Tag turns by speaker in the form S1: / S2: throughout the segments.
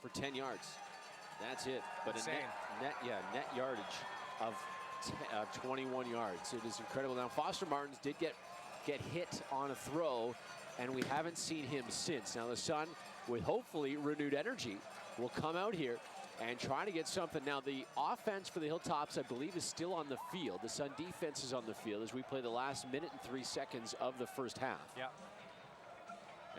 S1: for 10 yards. That's it. But a net yardage of 21 yards. It is incredible. Now, Foster Martins did get hit on a throw, and we haven't seen him since. Now, the Sun, with hopefully renewed energy, will come out here and try to get something. Now, the offense for the Hilltops, I believe, is still on the field. The Sun defense is on the field as we play the last minute and 3 seconds of the first half.
S2: Yeah.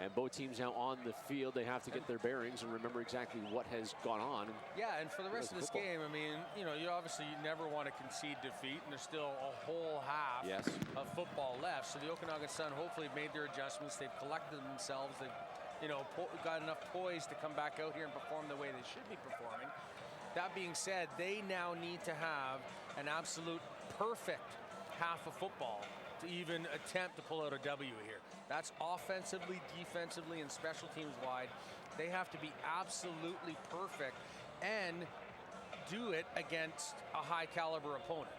S1: And both teams now on the field. They have to get their bearings and remember exactly what has gone on.
S2: Yeah, and for the rest of this game, I mean, you know, you never want to concede defeat, and there's still a whole half of football left. So the Okanagan Sun hopefully have made their adjustments. They've collected themselves. They've, you know, got enough poise to come back out here and perform the way they should be performing. That being said, they now need to have an absolute perfect half of football to even attempt to pull out a W here. That's offensively, defensively, and special teams wide. They have to be absolutely perfect and do it against a high caliber opponent.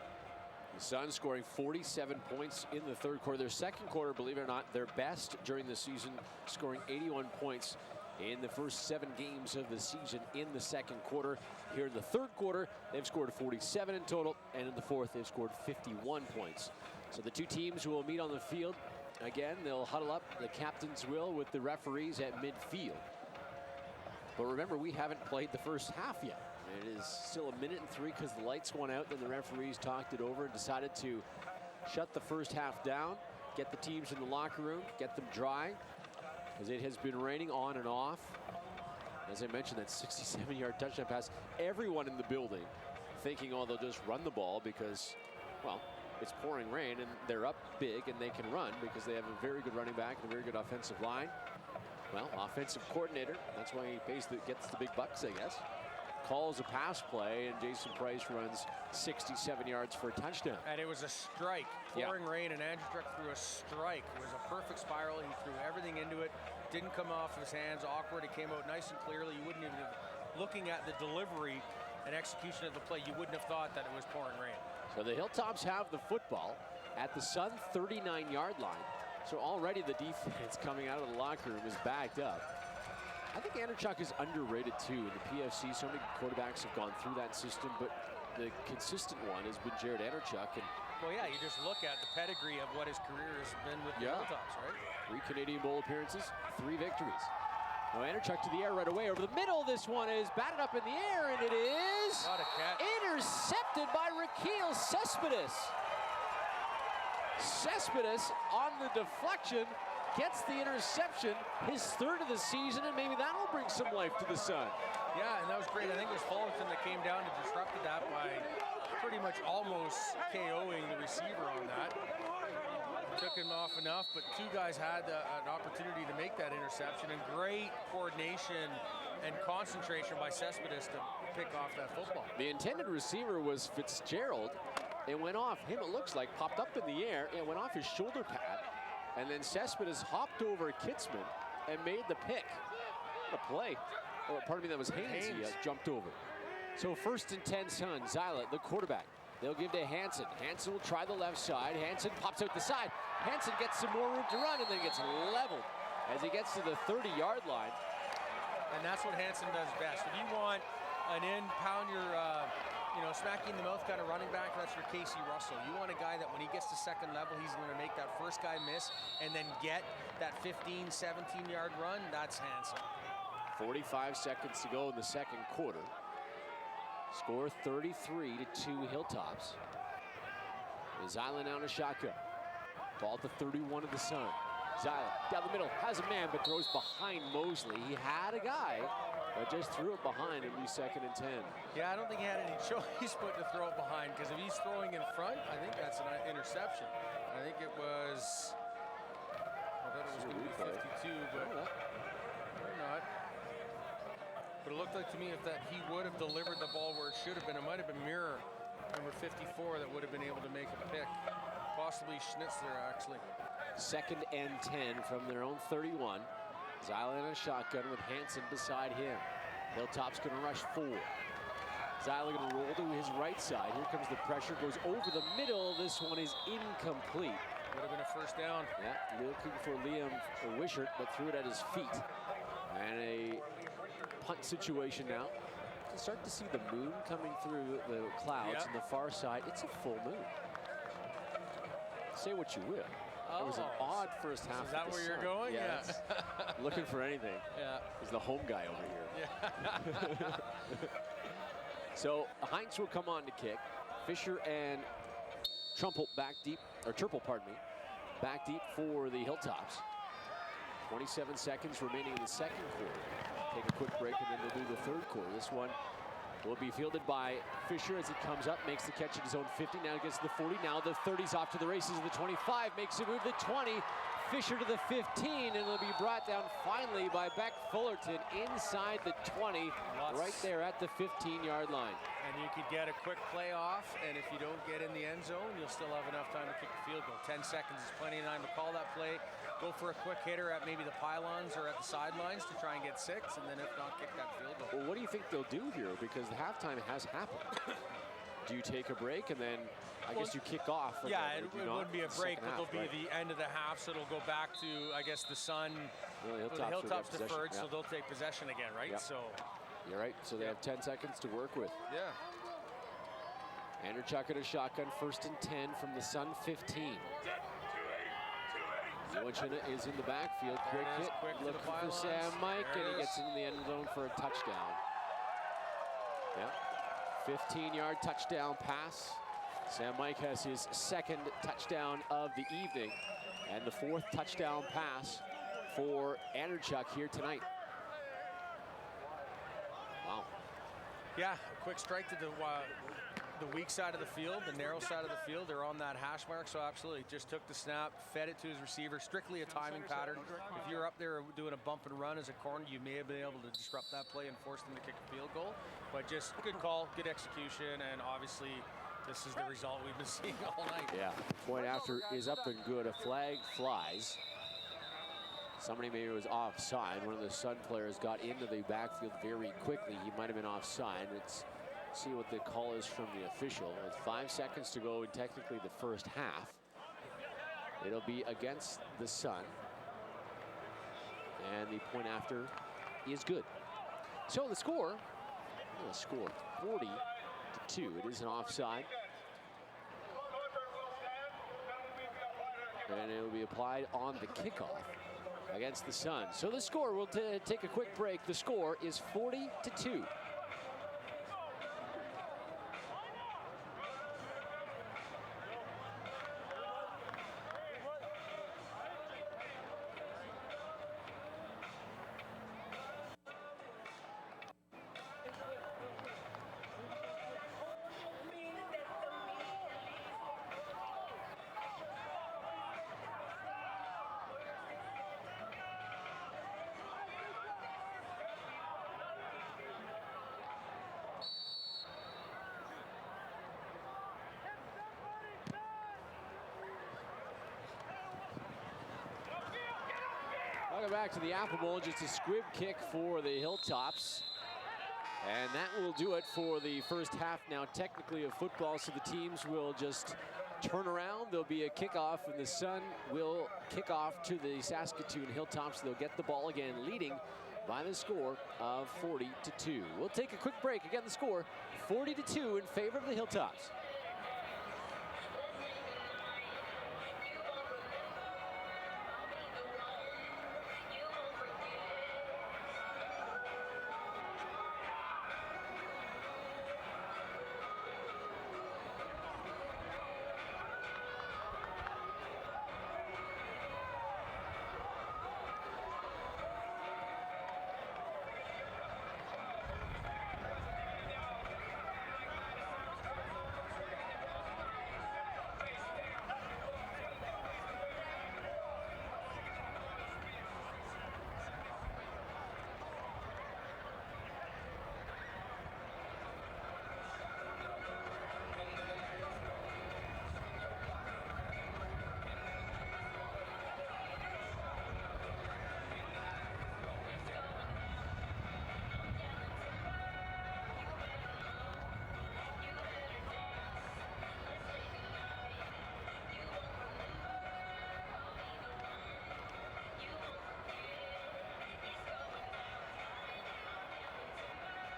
S1: The Sun scoring 47 points in the third quarter. Their second quarter, believe it or not, their best during the season, scoring 81 points in the first 7 games of the season in the second quarter. Here in the third quarter, they've scored 47 in total, and in the fourth, they've scored 51 points. So the two teams will meet on the field. Again, they'll huddle up, the captains will, with the referees at midfield. But remember, we haven't played the first half yet. It is still 1 minute and 3 because the lights went out, then the referees talked it over and decided to shut the first half down, get the teams in the locker room, get them dry, because it has been raining on and off. As I mentioned, that 67-yard touchdown pass, everyone in the building thinking, oh, they'll just run the ball because, well, it's pouring rain and they're up big and they can run because they have a very good running back and a very good offensive line. Well, offensive coordinator, that's why he gets the big bucks, I guess. Calls a pass play, and Jason Price runs 67 yards for a touchdown.
S2: And it was a strike. Pouring rain, and Andrew Dreck threw a strike. It was a perfect spiral. He threw everything into it. Didn't come off his hands. Awkward. It came out nice and clearly. You wouldn't even have, looking at the delivery and execution of the play, you wouldn't have thought that it was pouring rain.
S1: So the Hilltops have the football at the Sun 39-yard line. So already the defense coming out of the locker room is backed up. I think Anderchuk is underrated too in the PFC. So many quarterbacks have gone through that system, but the consistent one has been Jared Anderchuk. And
S2: well, yeah, you just look at the pedigree of what his career has been with the Hilltops, right?
S1: 3 Canadian Bowl appearances, 3 victories. Now Anderchuk to the air right away over the middle. This one is batted up in the air, and it is intercepted by Raquel Cespedes. Cespedes on the deflection gets the interception, his 3rd of the season, and maybe that'll bring some life to the Sun.
S2: Yeah, and that was great. I think it was Fullerton that came down and disrupted that by pretty much almost KOing the receiver on that. Took him off enough, but 2 guys had an opportunity to make that interception, and great coordination and concentration by Cespedes to pick off that football.
S1: The intended receiver was Fitzgerald. It went off him, it looks like, popped up in the air, it went off his shoulder pad. And then Cespedes hopped over Kitzman and made the pick. What a play. Oh, pardon me, that was Haynes. He jumped over. So 1st and 10 Sun, Zyla, the quarterback. They'll give to Hansen. Hansen will try the left side. Hansen pops out the side. Hansen gets some more room to run and then gets leveled as he gets to the 30-yard line.
S2: And that's what Hansen does best. If you want an pound your, smack you in the mouth kind of running back, that's your Casey Russell. You want a guy that when he gets to second level, he's going to make that first guy miss and then get that 15, 17-yard run. That's Hansen.
S1: 45 seconds to go in the second quarter. Score 33-2 Hilltops. Zyla now in a shotgun. Ball to 31 of the Sun. Zyla down the middle, has a man, but throws behind Mosley. He had a guy, but just threw it behind. It'll be 2nd and 10.
S2: Yeah, I don't think he had any choice but to throw it behind, because if he's throwing in front, I think that's an interception. I think it was, I thought it was going to be 52, but or not. But it looked like to me if that he would have delivered the ball where it should have been, it might have been Muir, number 54, that would have been able to make a pick. Possibly Schnitzler, actually.
S1: 2nd and 10 from their own 31. Zyla in a shotgun with Hansen beside him. Hilltops going to rush 4. Zyla going to roll to his right side. Here comes the pressure, goes over the middle. This one is incomplete.
S2: Would have been a first down.
S1: Yeah, looking for Liam Wishart, but threw it at his feet. And a punt situation now. You can start to see the moon coming through the clouds on the far side. It's a full moon. Say what you will. It was an odd first half.
S2: Is that where you're going?
S1: Yes. Looking for anything.
S2: Yeah.
S1: He's the home guy over here.
S2: Yeah.
S1: So Heinz will come on to kick. Fisher and Turple, pardon me, back deep for the Hilltops. 27 seconds remaining in the second quarter. Take a quick break and then we'll do the third quarter. This one will be fielded by Fisher as he comes up, makes the catch at his own 50, now gets to the 40, now the 30's off to the races, the 25, makes a move to the 20, Fisher to the 15, and it'll be brought down finally by Beck Fullerton inside the 20, right there at the 15-yard line.
S2: And you could get a quick play off, and if you don't get in the end zone, you'll still have enough time to kick the field goal. 10 seconds is plenty of time to call that play, go for a quick hitter at maybe the pylons or at the sidelines to try and get 6, and then if not, kick that field goal.
S1: Well, what do you think they'll do here? Because the halftime has happened. Do you take a break and then I guess you kick off?
S2: Yeah, it wouldn't be a break, but it'll be the end of the half, so it'll go back to, I guess, the Sun. The Hilltops deferred, so they'll take possession again, right?
S1: Yep.
S2: So
S1: you're right. So they have 10 seconds to work with.
S2: Yeah.
S1: Anderchuk at a shotgun, 1st and 10 from the Sun 15. Iwachina is in the backfield. Quick hit, looking for Sam Mike, and he gets into the end zone for a touchdown. Yep. 15-yard touchdown pass. Sam Mike has his 2nd touchdown of the evening and the 4th touchdown pass for Anderchuk here tonight. Wow.
S2: Yeah, a quick strike to the weak side of the field, the narrow side of the field. They're on that hash mark, so absolutely. Just took the snap, fed it to his receiver. Strictly a timing pattern. If you're up there doing a bump and run as a corner, you may have been able to disrupt that play and force them to kick a field goal. But just good call, good execution, and obviously this is the result we've been seeing all night.
S1: Yeah, point after is up and good. A flag flies. Somebody maybe was offside. One of the Sun players got into the backfield very quickly. He might have been offside. Let's see what the call is from the official. With 5 seconds to go in technically the first half, it'll be against the Sun. And the point after is good. So the score, 40-2. It is an offside. And it will be applied on the kickoff against the Sun. So the score, we'll take a quick break. The score is 40-2. Welcome back to the Apple Bowl. Just a squib kick for the Hilltops. And that will do it for the first half now technically of football. So the teams will just turn around. There'll be a kickoff and the Sun will kick off to the Saskatoon Hilltops. They'll get the ball again, leading by the score of 40-2. We'll take a quick break. Again, the score 40-2 in favor of the Hilltops.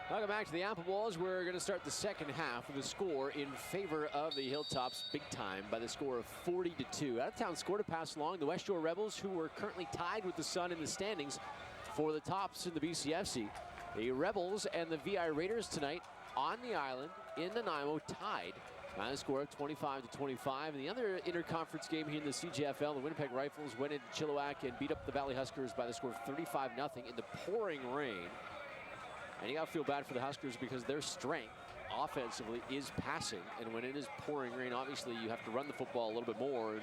S1: Welcome back to the Apple Balls. We're going to start the second half with a score in favor of the Hilltops big time by the score of 40-2. Out of town score to pass along the West Shore Rebels, who were currently tied with the Sun in the standings for the tops in the BCFC. The Rebels and the VI Raiders tonight on the island in Nanaimo tied by a score of 25-25. And the other interconference game here in the CJFL, the Winnipeg Rifles went into Chilliwack and beat up the Valley Huskers by the score of 35-0 in the pouring rain. And you got to feel bad for the Huskers because their strength offensively is passing. And when it is pouring rain, obviously you have to run the football a little bit more. And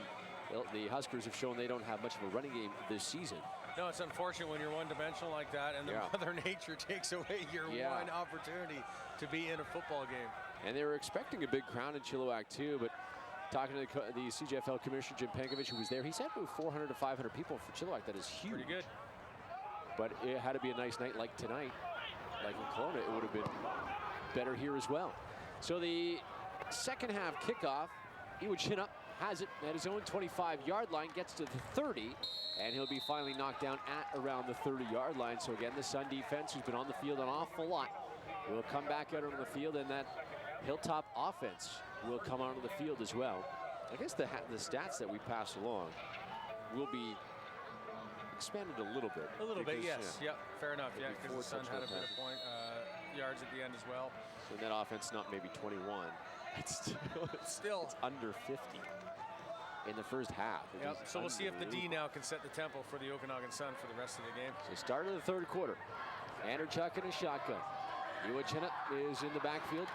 S1: the Huskers have shown they don't have much of a running game this season.
S2: No, it's unfortunate when you're one-dimensional like that and Mother Nature takes away your one opportunity to be in a football game.
S1: And they were expecting a big crowd in Chilliwack too, but talking to the CJFL Commissioner Jim Pankovic, who was there, he said about 400 to 500 people for Chilliwack. That is huge.
S2: Pretty good.
S1: But it had to be a nice night like tonight. Like in Kelowna, it would have been better here as well. So the second half kickoff, Iwo Chinnup has it at his own 25-yard line, gets to the 30, and he'll be finally knocked down at around the 30-yard line. So again, the Sun defense, who's been on the field an awful lot, will come back out on the field, and that Hilltop offense will come onto the field as well. I guess the stats that we pass along will be expanded a little bit.
S2: A little bit, yes. Yep, fair enough. Yeah, because the Sun had a bit of yards at the end as well.
S1: So that offense, not maybe 21. It's still it's under 50 in the first half.
S2: Yep. So we'll see if the D now can set the tempo for the Okanagan Sun for the rest of the game.
S1: So start of the third quarter. Anderchuk in a shotgun. Iwo Chinnup is in the backfield,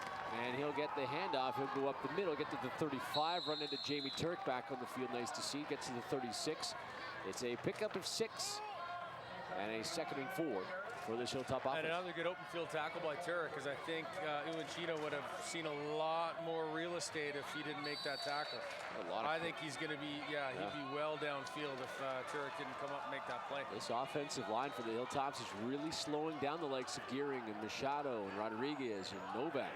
S1: and he'll get the handoff. He'll go up the middle, get to the 35, run into Jamie Turk back on the field. Nice to see. Gets to the 36. It's a pickup of 6 and a 2nd and 4 for this Hilltop offense.
S2: And another good open field tackle by Turek, because I think Iwachino would have seen a lot more real estate if he didn't make that tackle. I think he's going to be, he'd be well downfield if Turek didn't come up and make that play. This offensive line for the Hilltops is really slowing down the likes of Gearing and Machado and Rodriguez and Novak.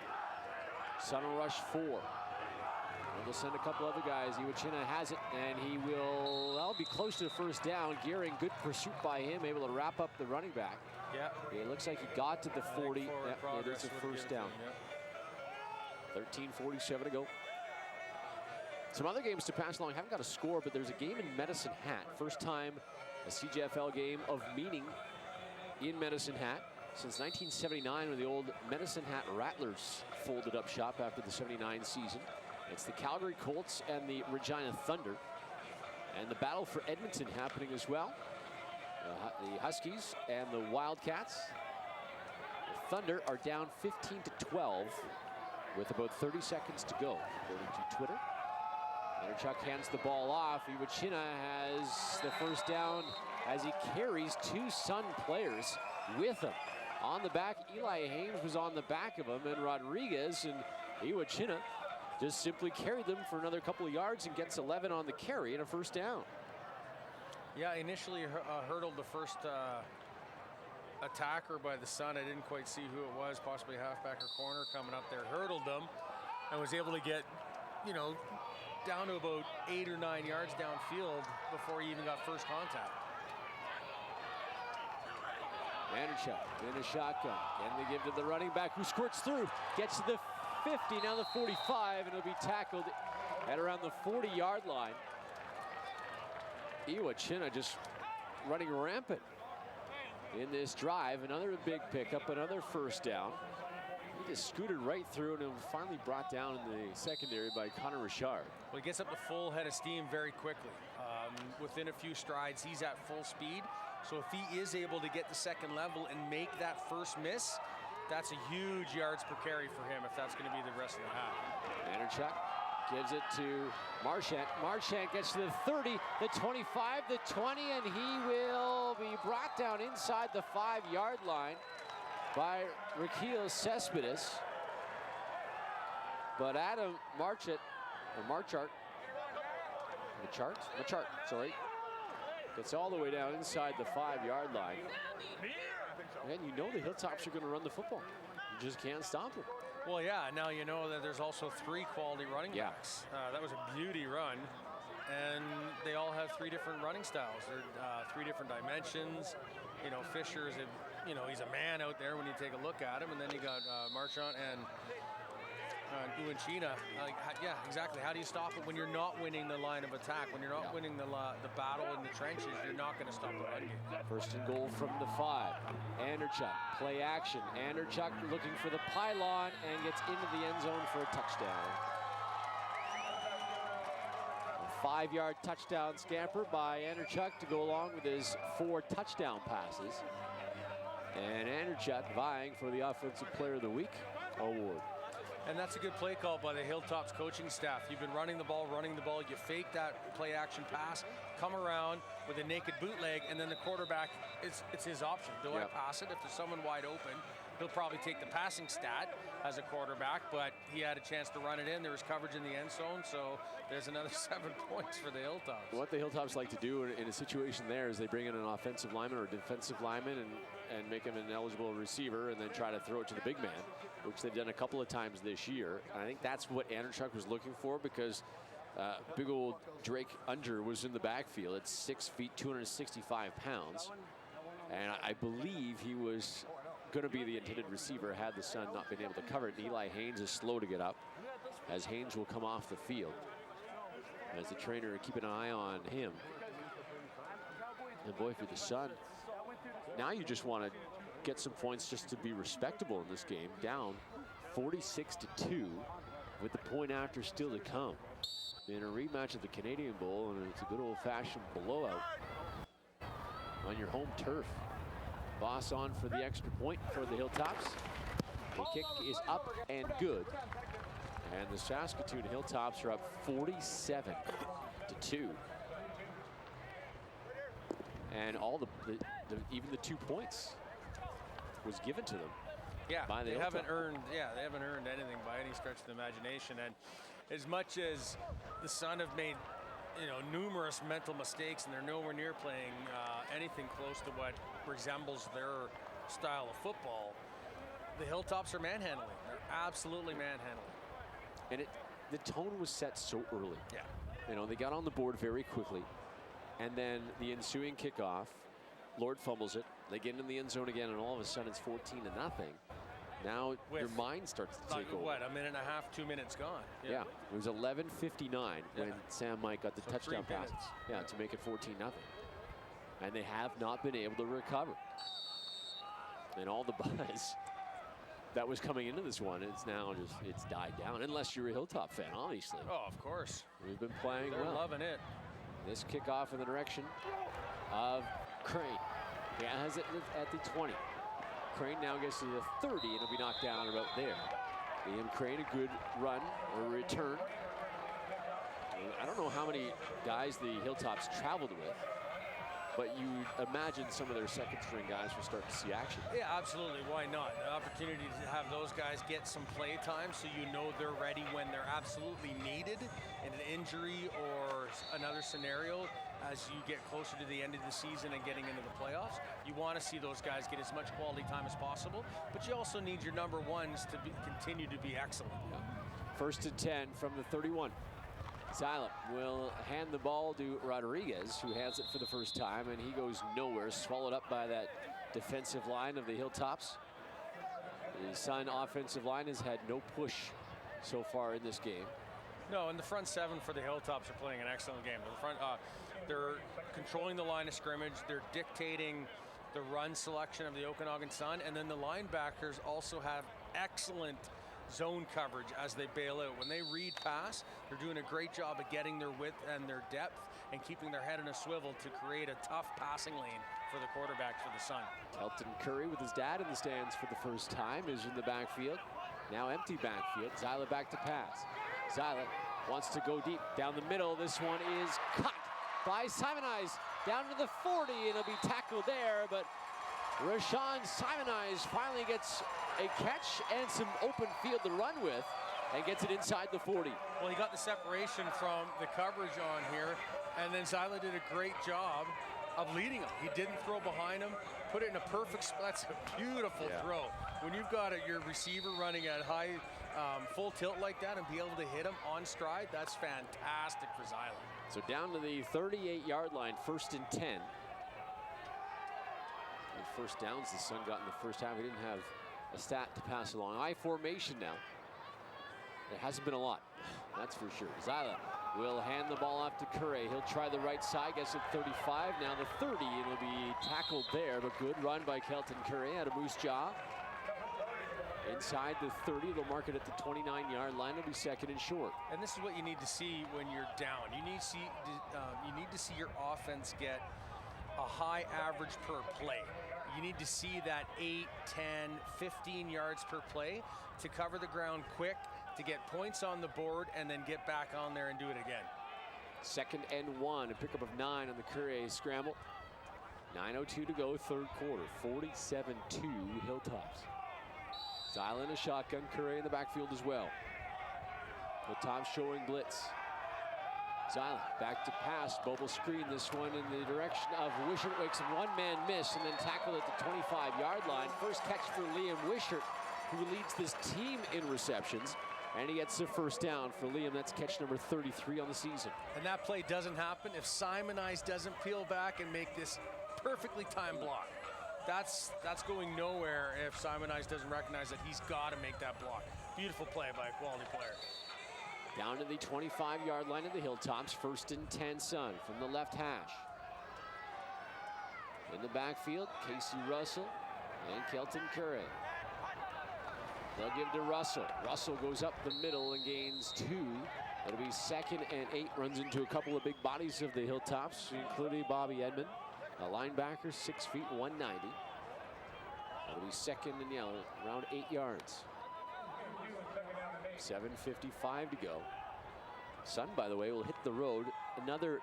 S2: Sun will rush 4. And they'll send a couple other guys. Iwachina has it, and he will be close to the first down. Gearing, good pursuit by him, able to wrap up the running back. Yeah. It looks like he got to the 40. It is a first down. 13:47 to go. Some other games to pass along. Haven't got a score, but there's a game in Medicine Hat. First time a CJFL game of meaning in Medicine Hat since 1979, when the old Medicine Hat Rattlers folded up shop after the '79 season. It's the Calgary Colts and the Regina Thunder. And the battle for Edmonton happening as well. The Huskies and the Wildcats. The Thunder are down 15-12 with about 30 seconds to go, according to Twitter. Anderchuk hands the ball off. Iwachina has the first down as he carries 2 Sun players with him. On the back, Eli Haynes was on the back of him, and Rodriguez and Iwachina just simply carried them for another couple of yards and gets 11 on the carry and a first down. Yeah, initially hurdled the first attacker by the Sun. I didn't quite see who it was, possibly halfback or corner coming up there. Hurdled them and was able to get, down to about 8 or 9 yards downfield before he even got first contact. Anderchuk in a shotgun. And they give to the running back who squirts through, gets to the 50, now the 45, and it'll be tackled at around the 40-yard line. Iwachina just running rampant in this drive. Another big pickup, another first down. He just scooted right through and finally brought down in the secondary by Connor Richard. Well, he gets up to full head of steam very quickly. Within a few strides, he's at full speed. So if he is able to get the second level and make that first miss, that's a huge yards per carry for him if that's going to be the rest of the half. Anderchuk gives it to Marchant. Marchant gets to the 30, the 25, the 20, and he will be brought down inside the 5-yard line by Raquel Cespedes. But Adam Marchant, gets all the way down inside the 5-yard line. And you know the Hilltops are going to run the football. You just can't stop them. Well, yeah, now you know that there's also 3 quality running backs. That was a beauty run. And they all have 3 different running styles. They're 3 different dimensions. Fisher is a you know, he's a man out there when you take a look at him. And then you got Marchand and Uinchina. Yeah, exactly. How do you stop it when you're not winning the line of attack? When you're not winning the battle in the trenches, you're not going to stop the run game.
S1: First and goal from the 5. Anderchuk, play action. Anderchuk looking for the pylon and gets into the end zone for a touchdown. A 5-yard touchdown scamper by Anderchuk to go along with his 4 touchdown passes. And Anderchuk vying for the Offensive Player of the Week award.
S2: And that's a good play call by the Hilltops coaching staff. You've been running the ball. You fake that play action pass, come around with a naked bootleg, and then the quarterback, it's his option. Do I pass it? If there's someone wide open, he'll probably take the passing stat as a quarterback, but he had a chance to run it in. There was coverage in the end zone, so there's another 7 points for the Hilltops.
S1: What the Hilltops like to do in a situation there is they bring in an offensive lineman or a defensive lineman and make him an eligible receiver and then try to throw it to the big man, which they've done a couple of times this year. And I think that's what Anderchuk was looking for, because big old Drake Unger was in the backfield at 6 feet, 265 pounds. And I believe he was going to be the intended receiver had the Sun not been able to cover it. And Eli Haynes is slow to get up, as Haynes will come off the field. As the trainer, keep an eye on him. And boy, for the Sun, now you just want to get some points just to be respectable in this game. Down 46-2 with the point after still to come. In a rematch of the Canadian Bowl, and it's a good old-fashioned blowout on your home turf. Boss on for the extra point for the Hilltops. The kick is up and good. And the Saskatoon Hilltops are up 47-2. And all even the 2 points was given to them.
S2: Yeah,
S1: by the
S2: they
S1: Hilltops.
S2: haven't earned anything by any stretch of the imagination. And as much as the Sun have made, you know, numerous mental mistakes, and they're nowhere near playing anything close to what resembles their style of football, the Hilltops are manhandling. They're absolutely manhandling.
S1: And the tone was set so early.
S2: Yeah.
S1: You know, they got on the board very quickly. And then the ensuing kickoff, Lord fumbles it. They get in the end zone again, and all of a sudden it's 14-0. Now your mind starts to take over.
S2: What, a minute and a half, 2 minutes gone?
S1: Yeah, it was 11:59 when Sam Mike got the touchdown pass. Yeah, to make it 14-0. And they have not been able to recover. And all the buzz that was coming into this one, it's now it's died down. Unless you're a Hilltop fan, obviously.
S2: Oh, of course.
S1: We've been playing well.
S2: They're loving it.
S1: This kickoff in the direction of Crane. He has it at the 20. Crane now gets to the 30, and it'll be knocked down about there. Liam Crane, a good run or return. I don't know how many guys the Hilltops traveled with, but you imagine some of their second-string guys will start to see action.
S2: Yeah, absolutely. Why not? The opportunity to have those guys get some play time so you know they're ready when they're absolutely needed in an injury or another scenario. As you get closer to the end of the season and getting into the playoffs, you want to see those guys get as much quality time as possible, but you also need your number ones to continue to be excellent.
S1: First and 10 from the 31. Zyla will hand the ball to Rodriguez, who has it for the first time, and he goes nowhere, swallowed up by that defensive line of the Hilltops. The Sun offensive line has had no push so far in this game.
S2: No, and the front 7 for the Hilltops are playing an excellent game. The front, they're controlling the line of scrimmage. They're dictating the run selection of the Okanagan Sun, and then the linebackers also have excellent zone coverage as they bail out. When they read pass, they're doing a great job of getting their width and their depth and keeping their head in a swivel to create a tough passing lane for the quarterbacks for the Sun.
S1: Kelton Curry with his dad in the stands for the first time is in the backfield. Now empty backfield. Zyla back to pass. Zyla wants to go deep down the middle. This one is cut by Simonize down to the 40, and it'll be tackled there, but Rashawn Simonize finally gets a catch and some open field to run with and gets it inside the 40.
S2: Well, he got the separation from the coverage on here, and then Zyla did a great job of leading him. He didn't throw behind him, put it in a perfect spot. That's a beautiful throw. When you've got your receiver running at high full tilt like that and be able to hit him on stride, that's fantastic for Zyla.
S1: So down to the 38-yard line, first and 10. first downs the Sun got in the first half. He didn't have a stat to pass along. I formation now. There hasn't been a lot, that's for sure. Zyla will hand the ball off to Curry. He'll try the right side, gets it 35, now the 30, and it'll be tackled there, but good run by Kelton Curry out of Moose Jaw. Inside the 30, they'll mark it at the 29-yard line. It'll be second and short.
S2: And this is what you need to see when you're down. You need to see your offense get a high average per play. You need to see that 8, 10, 15 yards per play to cover the ground quick, to get points on the board, and then get back on there and do it again.
S1: Second and 1, a pickup of 9 on the Curry scramble. 9:02 to go, third quarter. 47-2 Hilltops. Zyla in a shotgun, Curry in the backfield as well. Hilltops showing blitz. Zyla back to pass, bubble screen, this one in the direction of Wishart. Wakes a one-man miss and then tackled at the 25-yard line. First catch for Liam Wishart, who leads this team in receptions. And he gets the first down for Liam. That's catch number 33 on the season.
S2: And that play doesn't happen if Simon Ice doesn't peel back and make this perfectly timed block. That's going nowhere if Simon Ice doesn't recognize that he's got to make that block. Beautiful play by a quality player.
S1: Down to the 25-yard line of the Hilltops. First and 10 Sun from the left hash. In the backfield, Casey Russell and Kelton Curry. They'll give to Russell. Russell goes up the middle and gains 2. It'll be second and 8. Runs into a couple of big bodies of the Hilltops, including Bobby Edmond, a linebacker, 6 feet, 190. It'll be second and yellow, around 8 yards. 7:55 to go. Sun, by the way, will hit the road. Another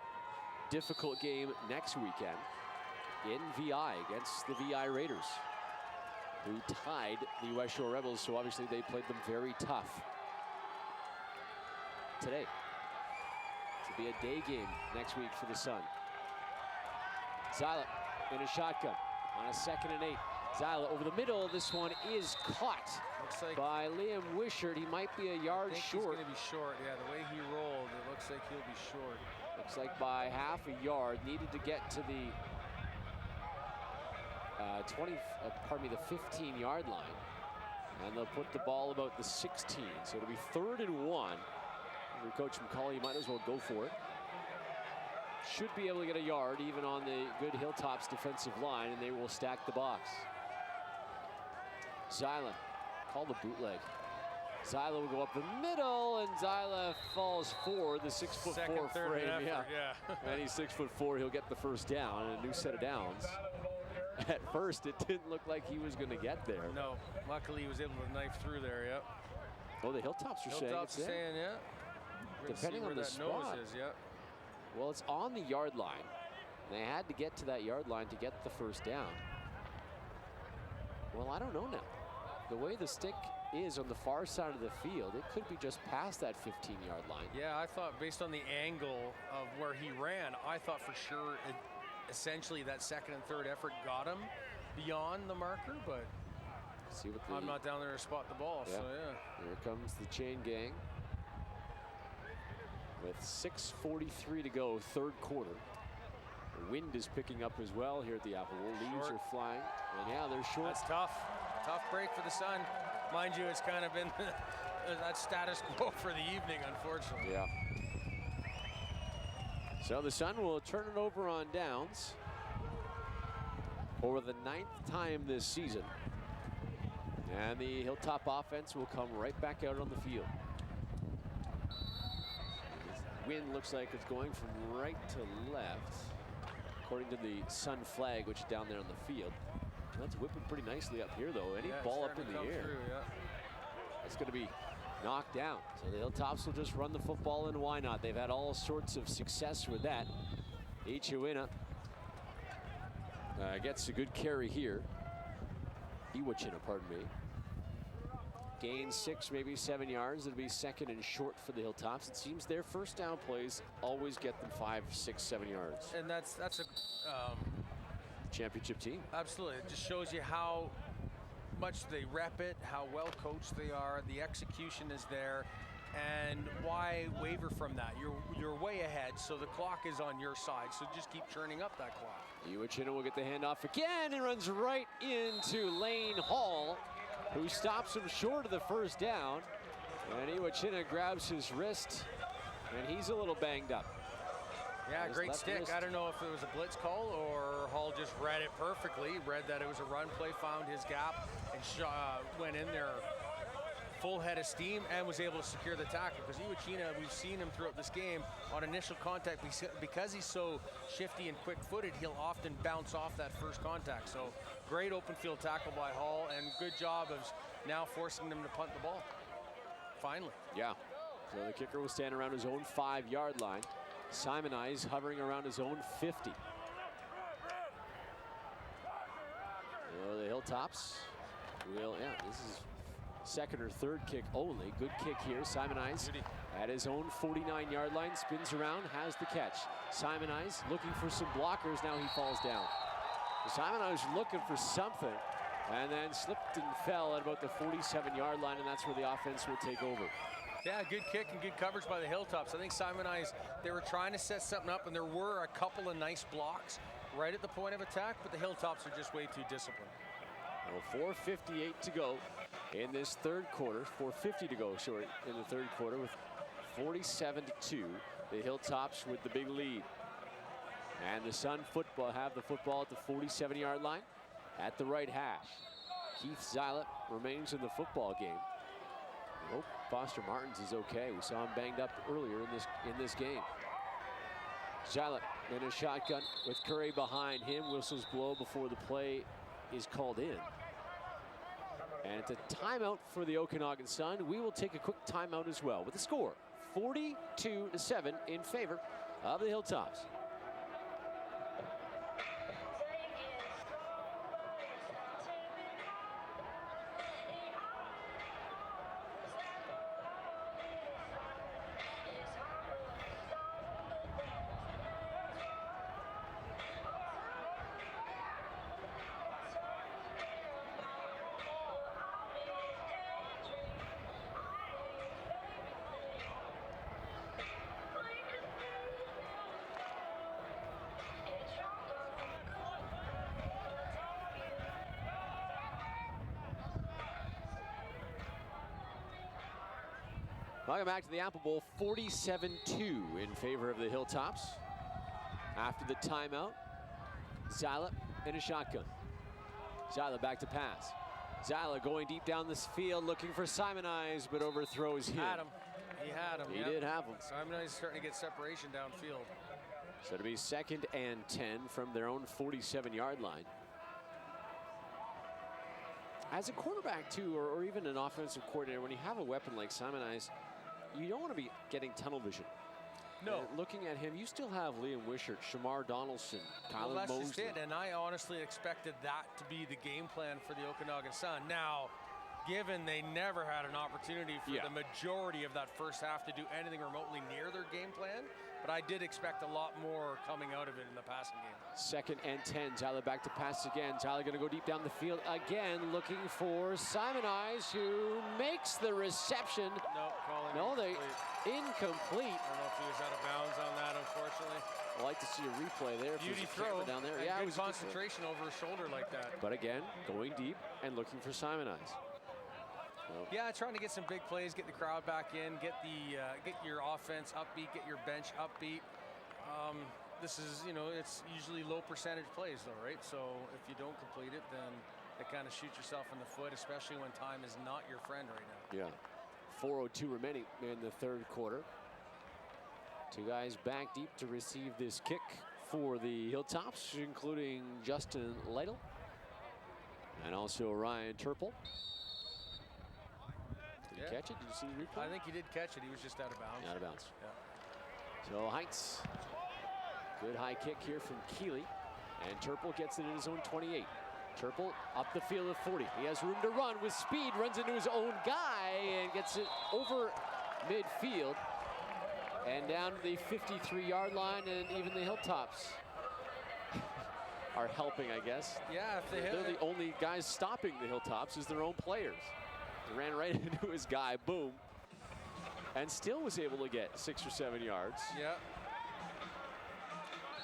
S1: difficult game next weekend in VI against the VI Raiders, who tied the West Shore Rebels, so obviously they played them very tough today. It'll be a day game next week for the Sun. Zyla in a shotgun on a second and 8. Zyla over the middle. This one is caught by Liam Wishart. He might be a yard short.
S2: He's going to be short. Yeah, the way he rolled, it looks like he'll be short.
S1: Looks like by half a yard. Needed to get to the 15 15-yard line, and they'll put the ball about the 16. So it'll be 3rd and 1. Your coach McCauley, you might as well go for it. Should be able to get a yard even on the good Hilltops defensive line, and they will stack the box. Zyla, call the bootleg. Zyla will go up the middle, and Zyla falls forward. The 6'4" frame, and he's 6'4". He'll get the first down and a new set of downs. At first, it didn't look like he was going to get there.
S2: No, luckily he was able to knife through there. Yep.
S1: Oh, the Hilltops are saying it's
S2: saying, yeah.
S1: Depending on the spot.
S2: Nose is, yeah.
S1: Well, it's on the yard line. They had to get to that yard line to get the first down. Well, I don't know now. The way the stick is on the far side of the field, it could be just past that 15-yard line.
S2: Yeah, I thought based on the angle of where he ran, I thought for sure essentially that second and third effort got him beyond the marker, but
S1: see what
S2: I'm not down there to spot the ball, so yeah.
S1: Here comes the chain gang. With 6:43 to go, third quarter. The wind is picking up as well here at the Apple. Leaves are flying, and yeah, they're short.
S2: That's tough. Tough break for the Sun. Mind you, it's kind of been that status quo for the evening, unfortunately.
S1: Yeah. So the Sun will turn it over on downs for the 9th time this season. And the Hilltop offense will come right back out on the field. Wind looks like it's going from right to left, according to the Sun flag, which is down there on the field. That's whipping pretty nicely up here, though. Any ball up in the air, it's going to be knocked down. So the Hilltops will just run the football, and why not? They've had all sorts of success with that. Ichuina gets a good carry here. Iwachina, pardon me. Gain 6, maybe 7 yards. It'll be second and short for the Hilltops. It seems their first down plays always get them 5, 6, 7 yards.
S2: And that's a
S1: championship team.
S2: Absolutely. It just shows you how much they rep it, how well coached they are. The execution is there, and why waver from that? You're way ahead, so the clock is on your side. So just keep churning up that clock.
S1: Iwachina will get the handoff again and runs right into Lane Hall, who stops him short of the first down. And Iwachina grabs his wrist, and he's a little banged up.
S2: Yeah, great stick.
S1: Wrist.
S2: I don't know if it was a blitz call or Hall just read it perfectly, read that it was a run play, found his gap, and went in there full head of steam and was able to secure the tackle. Because Iwachina, we've seen him throughout this game on initial contact, because he's so shifty and quick-footed, he'll often bounce off that first contact. So great open field tackle by Hall, and good job of now forcing them to punt the ball. Finally.
S1: Yeah. So the kicker will stand around his own 5-yard line. Simonize hovering around his own 50. So the Hilltops will, this is second or third kick only. Good kick here. Simonize at his own 49-yard line, spins around, has the catch. Simonize looking for some blockers. Now he falls down. Simonize looking for something, and then slipped and fell at about the 47-yard line, and that's where the offense will take over.
S2: Yeah, good kick and good coverage by the Hilltops. I think Simonize, they were trying to set something up, and there were a couple of nice blocks right at the point of attack, but the Hilltops are just way too disciplined.
S1: Well, 4:58 to go in this third quarter. 4:50 to go, sorry, in the third quarter, with 47-2. The Hilltops with the big lead. And the Sun football have the football at the 47-yard line at the right hash. Keith Zylet remains in the football game. We hope Foster Martins is okay. We saw him banged up earlier in this game. Zylet in a shotgun with Curry behind him. Whistles blow before the play is called in. And it's a timeout for the Okanagan Sun. We will take a quick timeout as well, with the score 42-7 in favor of the Hilltops. Welcome back to the Apple Bowl. 47-2 in favor of the Hilltops. After the timeout, Zylet in a shotgun. Zylet back to pass. Zylet going deep down this field, looking for Simonize, but overthrows him.
S2: Had him. He had him.
S1: He did have him.
S2: Simonize is starting to get separation downfield.
S1: So it'll be 2nd and 10 from their own 47-yard line. As a quarterback, too, or even an offensive coordinator, when you have a weapon like Simonize, you don't want to be getting tunnel vision.
S2: No.
S1: And looking at him, you still have Liam Wishart, Shamar Donaldson, Kyler
S2: that's
S1: Mosley.
S2: just it, and I honestly expected that to be the game plan for the Okanagan Sun. Now, given they never had an opportunity for the majority of that first half to do anything remotely near their game plan, but I did expect a lot more coming out of it in the passing game. 2nd and 10, Tyler back to pass again. Tyler gonna go deep down the field again, looking for Simonize, who makes the reception. No, incomplete. I don't know if he was out of bounds on that, unfortunately.
S1: I'd like to see a replay there.
S2: Beauty throw
S1: down there.
S2: Yeah, it was concentration over a shoulder like that.
S1: But again, going deep and looking for Simonize.
S2: Yeah, trying to get some big plays, get the crowd back in, get your offense upbeat, get your bench upbeat. This is, it's usually low percentage plays though, right? So if you don't complete it, then it kind of shoots yourself in the foot, especially when time is not your friend right now.
S1: Yeah. 4:02 remaining in the third quarter. Two guys back deep to receive this kick for the Hilltops, including Justin Lytle and also Ryan Turple. Did he catch it? Did you see the replay?
S2: I think he did catch it. He was just out of bounds.
S1: Out of bounds.
S2: Yeah.
S1: So Heights, good high kick here from Keeley, and Turple gets it in his own 28. Turple up the field at 40. He has room to run with speed, runs into his own guy and gets it over midfield and down to the 53-yard line, and even the Hilltops are helping, I guess.
S2: Yeah, if
S1: they're the only guys stopping the Hilltops is their own players. They ran right into his guy, boom, and still was able to get 6 or 7 yards.
S2: Yeah.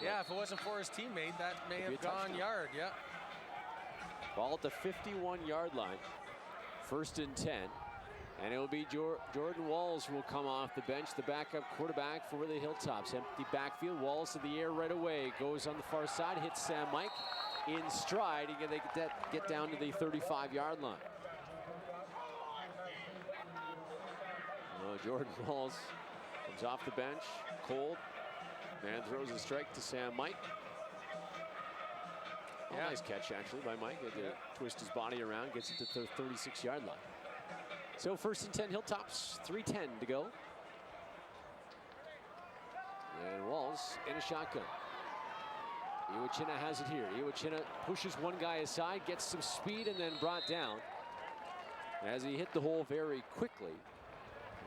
S2: Yeah, if it wasn't for his teammate, that may have gone yard. Yeah.
S1: Ball at the 51-yard line. 1st and 10. And it will be Jordan Walls who will come off the bench, the backup quarterback for the Hilltops. Empty backfield, Walls to the air right away. Goes on the far side, hits Sam Mike in stride. They get down to the 35-yard line. Jordan Walls comes off the bench, cold. Man throws a strike to Sam Mike. Yeah. Nice catch, actually, by Mike. Had to twist his body around, gets it to the 36-yard line. So 1st and 10 Hilltops, 3:10 to go. And Walls in a shotgun. Iwachina has it here. Iwachina pushes one guy aside, gets some speed, and then brought down. As he hit the hole very quickly,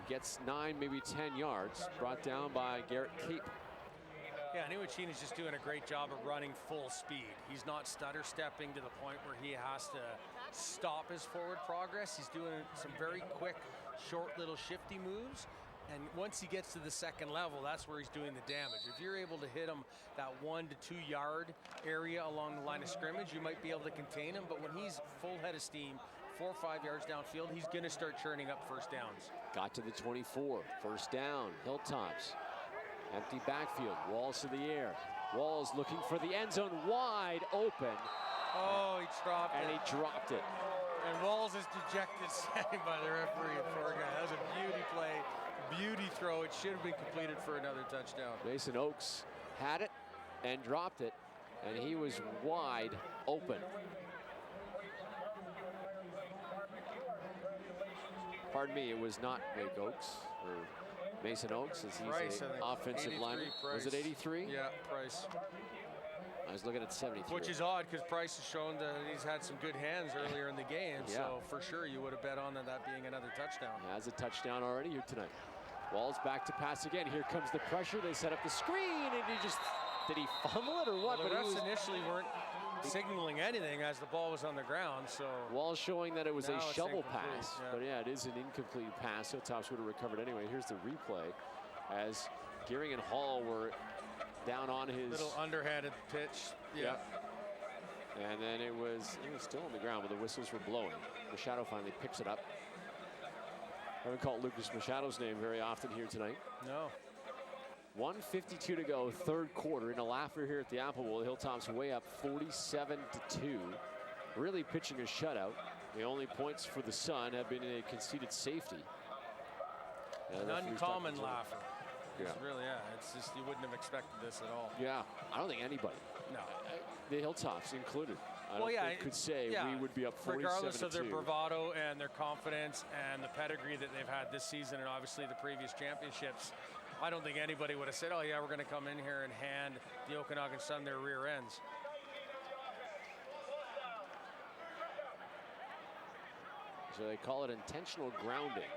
S1: gets 9, maybe 10 yards, brought down by Garrett Cape.
S2: Yeah, Iwachina's just doing a great job of running full speed. He's not stutter stepping to the point where he has to stop his forward progress. He's doing some very quick, short little shifty moves. And once he gets to the second level, that's where he's doing the damage. If you're able to hit him that 1 to 2 yard area along the line of scrimmage, you might be able to contain him. But when he's full head of steam, 4 or 5 yards downfield, he's going to start churning up first downs.
S1: Got to the 24, 1st down, Hilltops. Empty backfield, Walls to the air. Walls looking for the end zone, wide open.
S2: Oh, he dropped it.
S1: And he dropped it.
S2: And Walls is dejected standing by the referee. Poor guy. That was a beauty play, beauty throw. It should have been completed for another touchdown.
S1: Mason Oakes had it and dropped it, and he was wide open. Pardon me, it was not Wake Oakes or Mason Oakes, as he's
S2: Price,
S1: an offensive lineman. Was it 83?
S2: Yeah, Price.
S1: I was looking at 73.
S2: Which is odd because Price has shown that he's had some good hands earlier in the game. Yeah. So for sure you would have bet on that being another touchdown.
S1: He has a touchdown already here tonight. Walls back to pass again. Here comes the pressure. They set up the screen, and did he fumble it or what?
S2: Well, the refs initially weren't signaling anything as the ball was on the ground. So
S1: Walls showing that it was a shovel pass.
S2: Yeah.
S1: But yeah, it is an incomplete pass. Hilltops would have recovered anyway. Here's the replay as Gearing and Hall were down on his
S2: little underhanded pitch. Yeah.
S1: And then it was still on the ground, but the whistles were blowing. Machado finally picks it up. I haven't called Lucas Machado's name very often here tonight.
S2: No.
S1: 1:52 to go, 3rd quarter. In a laugher here at the Apple Bowl. Hilltops way up 47-2. Really pitching a shutout. The only points for the Sun have been a conceded safety.
S2: An uncommon laugher.
S1: Yeah.
S2: It's really, it's just you wouldn't have expected this at all.
S1: Yeah, I don't think anybody.
S2: No.
S1: The Hilltops included. I don't think could say we would be up 47-2.
S2: Regardless of their bravado and their confidence and the pedigree that they've had this season and obviously the previous championships, I don't think anybody would have said, oh yeah, we're going to come in here and hand the Okanagan Sun their rear ends.
S1: So they call it intentional grounding.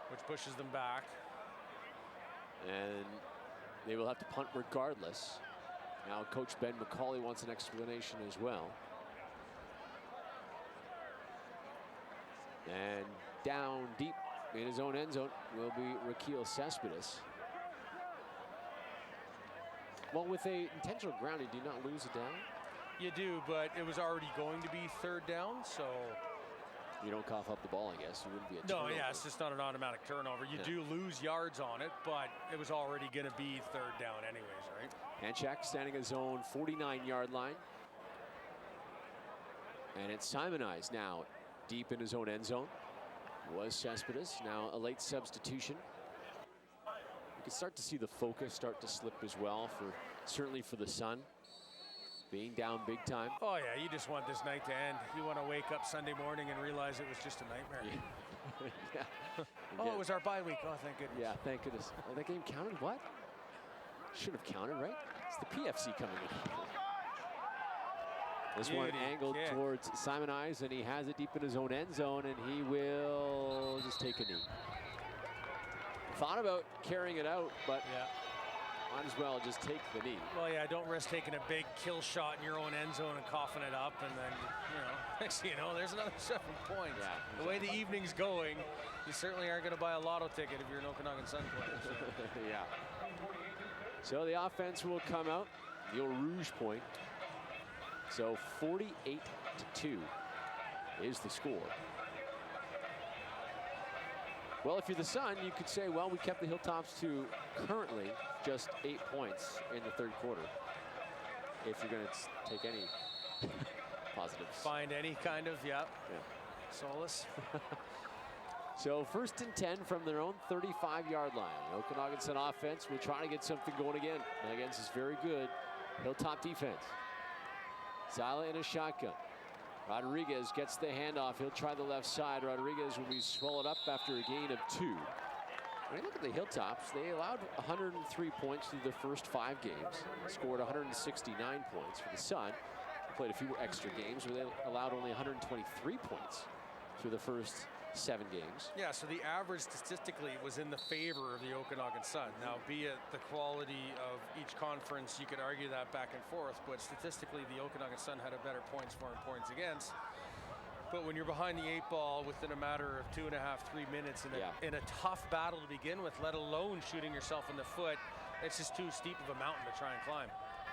S2: Which pushes them back.
S1: And they will have to punt regardless. Now Coach Ben McCauley wants an explanation as well. And down deep in his own end zone will be Raquel Cespedes. Well, with a intentional grounding, do you not lose it down?
S2: You do, but it was already going to be 3rd down, so
S1: you don't cough up the ball, I guess. You wouldn't be a turnover.
S2: No, yeah, it's just not an automatic turnover. You do lose yards on it, but it was already going to be 3rd down anyways, right?
S1: Hanchak standing at his own 49-yard line. And it's Simonized now deep in his own end zone. Was Cespedes, now a late substitution. You can start to see the focus start to slip as well, certainly for the Sun. Being down big time.
S2: Oh yeah, you just want this night to end. You want to wake up Sunday morning and realize it was just a nightmare.
S1: Yeah.
S2: Oh, it was our bye week. Oh, thank goodness.
S1: Yeah, thank goodness. Oh, that game counted? What? Should have counted, right? It's the PFC coming in. This one angled towards Simonized, and he has it deep in his own end zone, and he will just take a knee. Thought about carrying it out, but might as well just take the knee.
S2: Well, yeah, don't risk taking a big kill shot in your own end zone and coughing it up, and then, next thing you know, there's another 7 points.
S1: Yeah,
S2: the way the evening's going, you certainly aren't going to buy a lotto ticket if you're an Okanagan Sun player. So.
S1: Yeah. So the offense will come out. The old Rouge point. So 48-2 is the score. Well, if you're the Sun, you could say, well, we kept the Hilltops to currently just 8 points in the third quarter. If you're going to take any positives.
S2: Find any kind of, solace.
S1: So 1st and 10 from their own 35-yard line. The Okanagan Sun offense will try to get something going again against this very good Hilltop defense. Zila in a shotgun. Rodriguez gets the handoff. He'll try the left side. Rodriguez will be swallowed up after a gain of 2. When you look at the Hilltops, they allowed 103 points through the first 5 games. Scored 169 points. For the Sun, they played a few extra games where they allowed only 123 points through the first 7 games.
S2: Yeah, so the average statistically was in the favor of the Okanagan Sun. Now, be it the quality of each conference, you could argue that back and forth, but statistically the Okanagan Sun had a better points for and points against. But when you're behind the 8 ball within a matter of 2.5, 3 minutes in a tough battle to begin with, let alone shooting yourself in the foot, it's just too steep of a mountain to try and climb.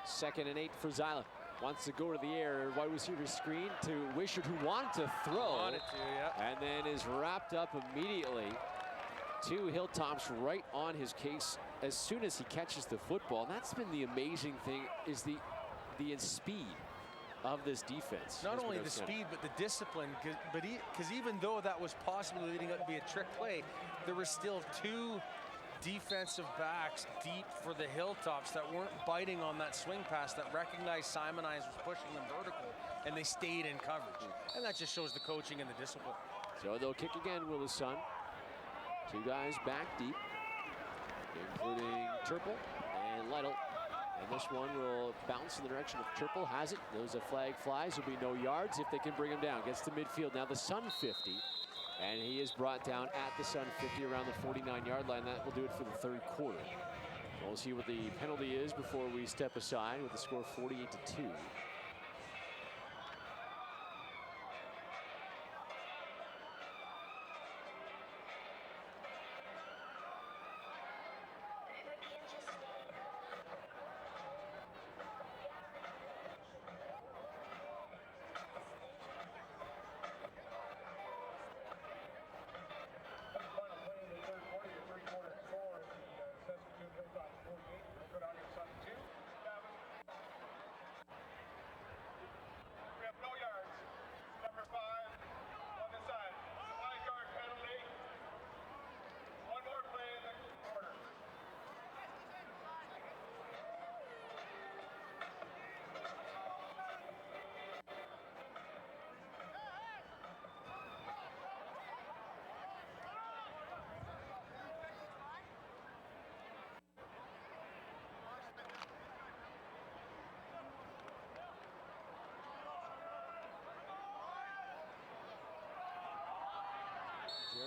S1: 2nd and 8 for Zila. Wants to go to the air. Wide receiver screen to Wishart, who wanted to throw.
S2: Wanted to, yeah.
S1: And then is wrapped up immediately. 2 Hilltops right on his case as soon as he catches the football. And that's been the amazing thing, is the speed of this defense.
S2: Not only the speed, but the discipline. Because even though that was possibly leading up to be a trick play, there were still 2 defensive backs deep for the Hilltops that weren't biting on that swing pass, that recognized Simon Eyes was pushing them vertical, and they stayed in coverage. And that just shows the coaching and the discipline.
S1: So they'll kick again, will the Sun. 2 guys back deep, including Turple and Lytle. And this one will bounce in the direction of Turple. Has it. There's a flag flies. There'll be no yards if they can bring him down. Gets to midfield. Now the Sun 50. And he is brought down at the Sun 50 around the 49-yard line. That will do it for the third quarter. We'll see what the penalty is before we step aside with the score 48-2.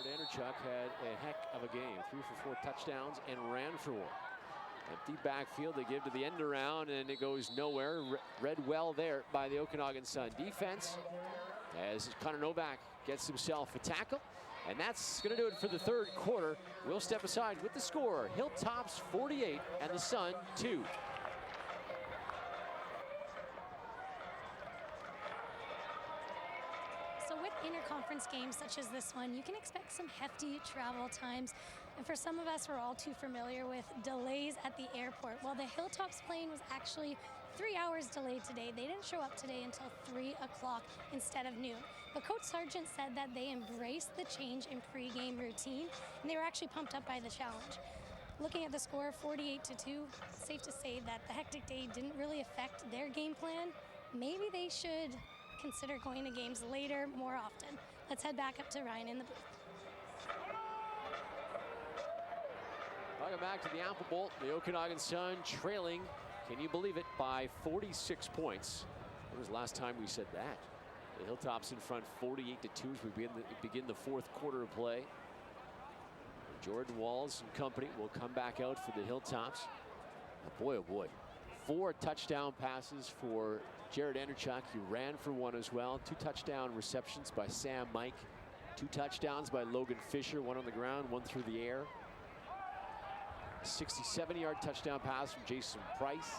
S1: Jared Anderchuk had a heck of a game. 3 for 4 touchdowns and ran for 1. Empty backfield, they give to the end around, and it goes nowhere. Read well there by the Okanagan Sun defense as Connor Novak gets himself a tackle. And that's going to do it for the third quarter. We'll step aside with the score. Hilltops 48 and the Sun 2.
S3: Interconference games such as this one, you can expect some hefty travel times. And for some of us, we're all too familiar with delays at the airport. Well, the Hilltops plane was actually 3 hours delayed today. They didn't show up today until 3 o'clock instead of noon. But Coach Sargent said that they embraced the change in pregame routine, and they were actually pumped up by the challenge. Looking at the score, 48-2, safe to say that the hectic day didn't really affect their game plan. Maybe they should consider going to games later more often. Let's head back up to Ryan in the booth.
S1: Welcome back to the Apple Bowl. The Okanagan Sun trailing, can you believe it, by 46 points. When was the last time we said that? The Hilltops in front 48-2 as we begin the fourth quarter of play. Jordan Walls and company will come back out for the Hilltops. Oh boy. 4 touchdown passes for Jared Anderchuk. He ran for 1 as well. 2 touchdown receptions by Sam Mike. 2 touchdowns by Logan Fisher. 1 on the ground, 1 through the air. 67-yard touchdown pass from Jason Price.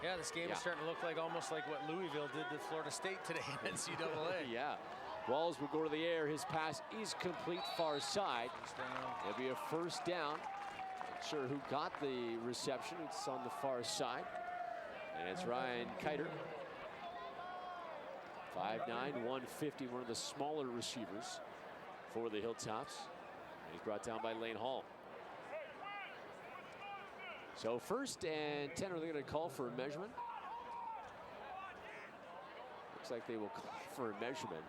S2: Yeah, this game is starting to look like almost like what Louisville did to Florida State today in NCAA.
S1: Yeah. Walls will go to the air. His pass is complete far side. It'll be a first down. Not sure who got the reception. It's on the far side. And it's Ryan Kiter. 5'9", 150, one of the smaller receivers for the Hilltops. And he's brought down by Lane Hall. So 1st and 10, are they going to call for a measurement? Looks like they will call for a measurement.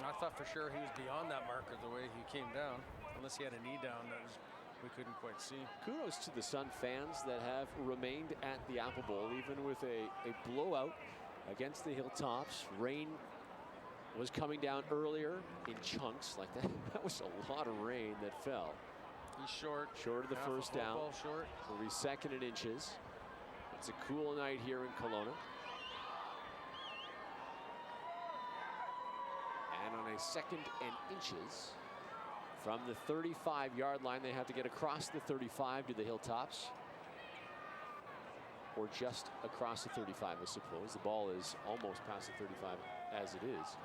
S2: I thought for sure he was beyond that marker the way he came down. Unless he had a knee down, we couldn't quite see.
S1: Kudos to the Sun fans that have remained at the Apple Bowl, even with a blowout against the Hilltops. Rain was coming down earlier in chunks like that. That was a lot of rain that fell.
S2: He's short.
S1: Short of the first down.
S2: Short.
S1: Will be 2nd and inches. It's a cool night here in Kelowna. And on a 2nd and inches from the 35-yard line, they have to get across the 35 to the Hilltops. Or just across the 35, I suppose. The ball is almost past the 35 as it is.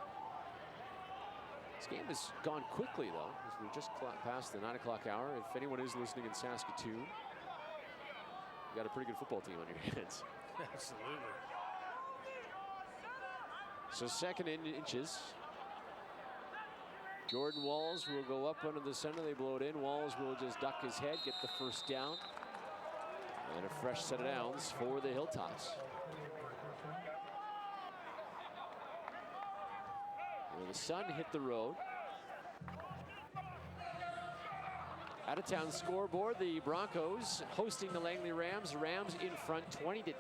S1: This game has gone quickly, though, as we're just past the 9 o'clock hour. If anyone is listening in Saskatoon, you got a pretty good football team on your hands.
S2: Absolutely.
S1: So 2nd and inches. Jordan Walls will go up under the center. They blow it in. Walls will just duck his head, get the first down. And a fresh set of downs for the Hilltops. Well, the sun hit the road. Out of town scoreboard, the Broncos hosting the Langley Rams. The Rams in front 20-10.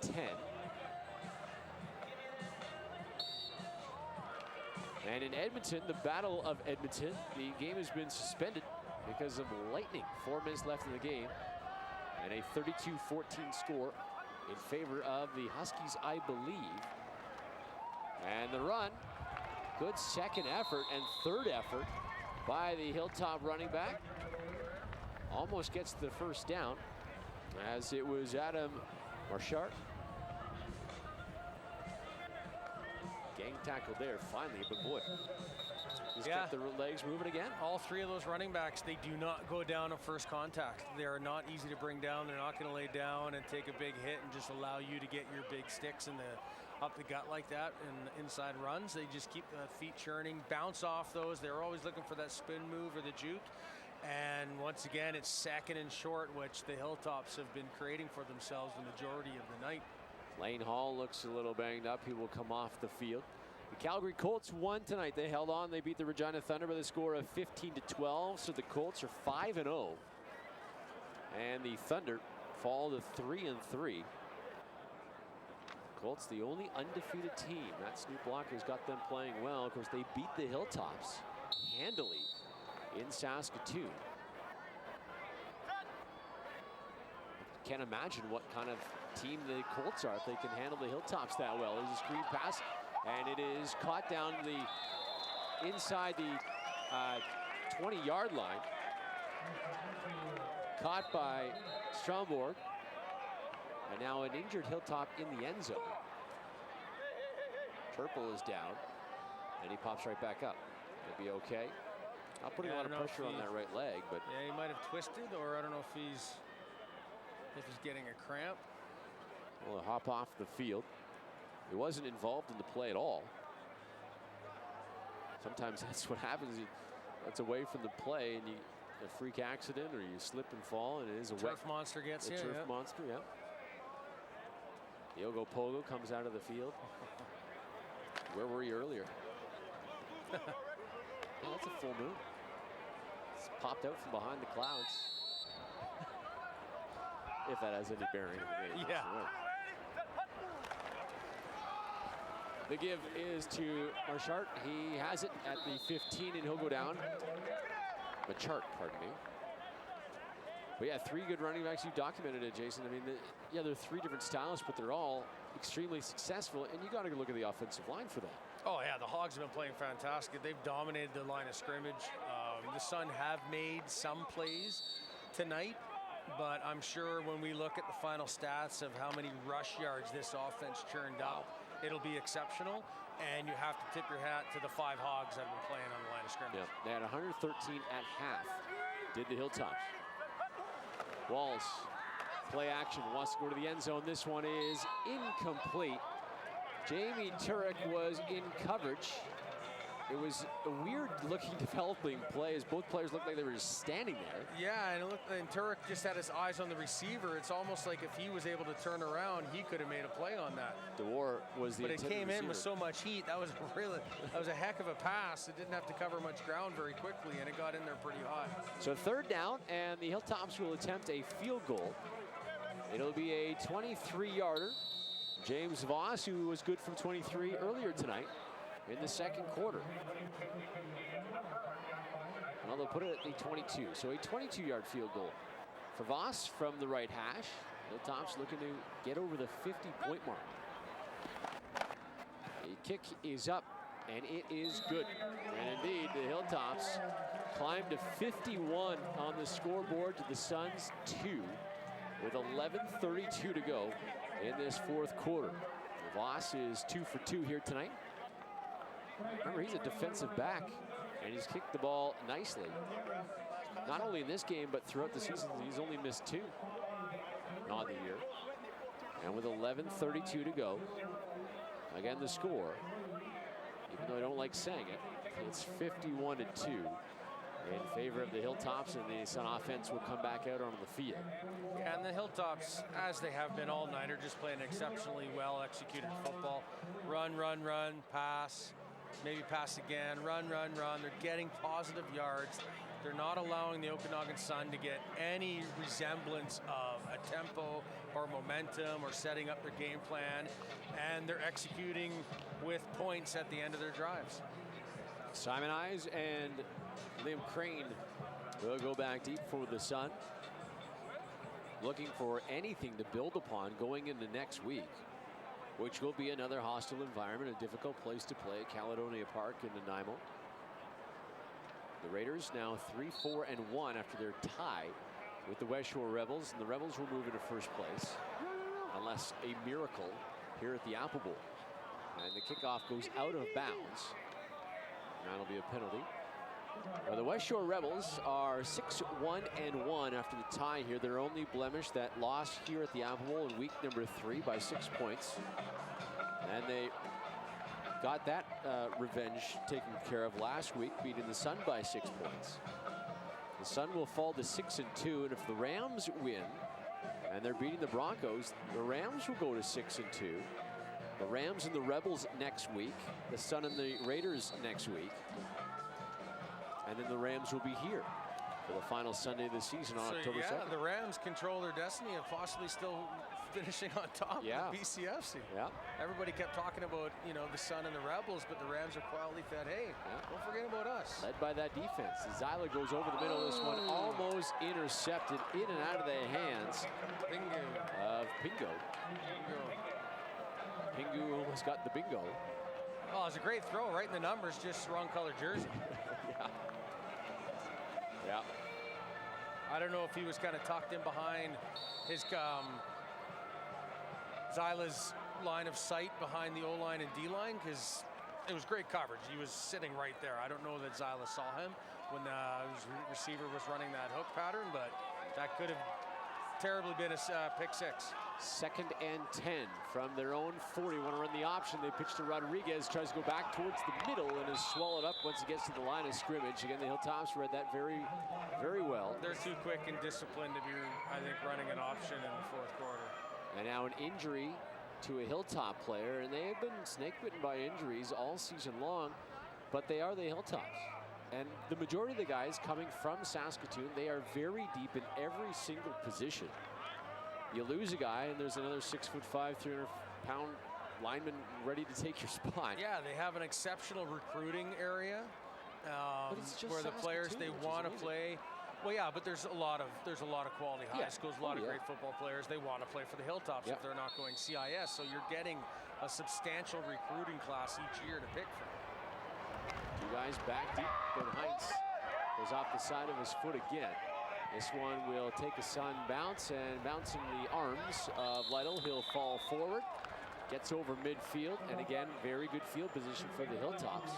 S1: And in Edmonton, the Battle of Edmonton, the game has been suspended because of lightning. 4 minutes left in the game. And a 32-14 score in favor of the Huskies, I believe. And the run, good 2nd effort and 3rd effort by the Hilltop running back. Almost gets the first down, as it was Adam Marchart. Gang tackle there finally, but boy, he's got the legs moving again.
S2: All 3 of those running backs, they do not go down on first contact. They are not easy to bring down. They're not going to lay down and take a big hit and just allow you to get your big sticks in up the gut like that in inside runs. They just keep the feet churning, bounce off those. They're always looking for that spin move or the juke. And once again, it's 2nd and short, which the Hilltops have been creating for themselves the majority of the night.
S1: Lane Hall looks a little banged up. He will come off the field. The Calgary Colts won tonight. They held on. They beat the Regina Thunder by the score of 15-12. So the Colts are 5-0. And the Thunder fall to 3-3. Colts, the only undefeated team. That Snoop Blocker's got them playing well. Of course, they beat the Hilltops handily in Saskatoon. Can't imagine what kind of team the Colts are if they can handle the Hilltops that well. There's a screen pass, and it is caught down the inside the 20-yard line. Caught by Stromborg. And now an injured Hilltop in the end zone. Turple is down, and he pops right back up. He'll be okay. Not putting a lot of pressure on that right leg, but
S2: yeah, he might have twisted, or I don't know if he's getting a cramp.
S1: Well, he'll hop off the field. He wasn't involved in the play at all. Sometimes that's what happens. That's away from the play, and a freak accident, or you slip and fall, and it is a
S2: turf monster gets you.
S1: Turf monster, yeah. Diogo Pogo comes out of the field. Where were you earlier? Well, that's a full moon. It's popped out from behind the clouds. If that has any bearing.
S2: Yeah.
S1: The give is to Marchart. He has it at the 15, and he'll go down. Marchart, pardon me. But yeah, 3 good running backs. You documented it, Jason. I mean, yeah, they're 3 different styles, but they're all extremely successful, and you got to look at the offensive line for that.
S2: Oh yeah, the Hogs have been playing fantastic. They've dominated the line of scrimmage. The Sun have made some plays tonight, but I'm sure when we look at the final stats of how many rush yards this offense churned out, it'll be exceptional. And you have to tip your hat to the 5 Hogs that have been playing on the line of scrimmage.
S1: Yep. They had 113 at half, did the Hilltops. Walls, play action, wants to go to the end zone. This one is incomplete. Jamie Turek was in coverage. It was a weird-looking developing play as both players looked like they were just standing there.
S2: Yeah, and Turek just had his eyes on the receiver. It's almost like if he was able to turn around, he could have made a play on that.
S1: DeWar was the
S2: But it came
S1: receiver.
S2: in with so much heat. That was a heck of a pass. It didn't have to cover much ground very quickly, and it got in there pretty hot.
S1: So 3rd down, and the Hilltops will attempt a field goal. It'll be a 23-yarder. James Voss, who was good from 23 earlier tonight, in the 2nd quarter. Well, they'll put it at the 22. So a 22-yard field goal for Voss from the right hash. Hilltops looking to get over the 50-point mark. The kick is up, and it is good. And indeed, the Hilltops climbed to 51 on the scoreboard to the Suns 2 with 11:32 to go in this 4th quarter. Voss is 2 for 2 here tonight. Remember, he's a defensive back, and he's kicked the ball nicely. Not only in this game, but throughout the season, he's only missed 2 on the year. And with 11:32 to go, again, the score, even though I don't like saying it, it's 51-2 in favor of the Hilltops, and the Sun offense will come back out onto the field.
S2: Yeah, and the Hilltops, as they have been all night, are just playing exceptionally well executed football. Run, run, run, pass. Maybe pass again, run, run, run. They're getting positive yards. They're not allowing the Okanagan Sun to get any resemblance of a tempo or momentum or setting up their game plan. And they're executing with points at the end of their drives.
S1: Simon Eyes and Liam Crane will go back deep for the Sun. Looking for anything to build upon going into next week, which will be another hostile environment, a difficult place to play at Caledonia Park in Nanaimo. The Raiders now 3-4-1 after their tie with the West Shore Rebels, and the Rebels will move into 1st place unless a miracle here at the Apple Bowl. And the kickoff goes out of bounds. That'll be a penalty. Now the West Shore Rebels are 6-1-1 after the tie here. Their only blemish, that loss here at the Apple Bowl in week number 3 by 6 points. And they got that revenge taken care of last week, beating the Sun by 6 points. The Sun will fall to 6-2, and if the Rams win, and they're beating the Broncos, the Rams will go to 6-2. The Rams and the Rebels next week, the Sun and the Raiders next week. And then the Rams will be here for the final Sunday of the season on October 2nd.
S2: The Rams control their destiny of possibly still finishing on top of the BCFC.
S1: Yeah.
S2: Everybody kept talking about, the Sun and the Rebels, but the Rams are quietly fed, hey, don't forget about us.
S1: Led by that defense. Zyla goes over the middle. This one almost intercepted in and out of the hands of Pingo. Pingu almost got the bingo.
S2: Oh, it's a great throw, right in the numbers, just wrong color jersey.
S1: Yeah.
S2: I don't know if he was kind of tucked in behind his Zyla's line of sight behind the O-line and D-line, because it was great coverage. He was sitting right there. I don't know that Zyla saw him when the receiver was running that hook pattern, but that could have terribly been a pick 6.
S1: 2nd and 10 from their own 40. Want to run the option. They pitch to Rodriguez. Tries to go back towards the middle and is swallowed up once he gets to the line of scrimmage. Again, the Hilltops read that very, very well.
S2: They're too quick and disciplined to be, I think, running an option in the 4th quarter.
S1: And now an injury to a Hilltop player, and they have been snake bitten by injuries all season long, but they are the Hilltops. And the majority of the guys coming from Saskatoon, they are very deep in every single position. You lose a guy, and there's another 6'5", 300-pound lineman ready to take your spot.
S2: Yeah, they have an exceptional recruiting area where the players they want to play. Well, yeah, but there's a lot of quality high schools, a lot of great football players. They want to play for the Hilltops if they're not going CIS. So you're getting a substantial recruiting class each year to pick from. 2
S1: guys back deep, but Heinz goes off the side of his foot again. This one will take a Sun bounce, and bouncing the arms of Lytle. He'll fall forward, gets over midfield, and again, very good field position for the Hilltops.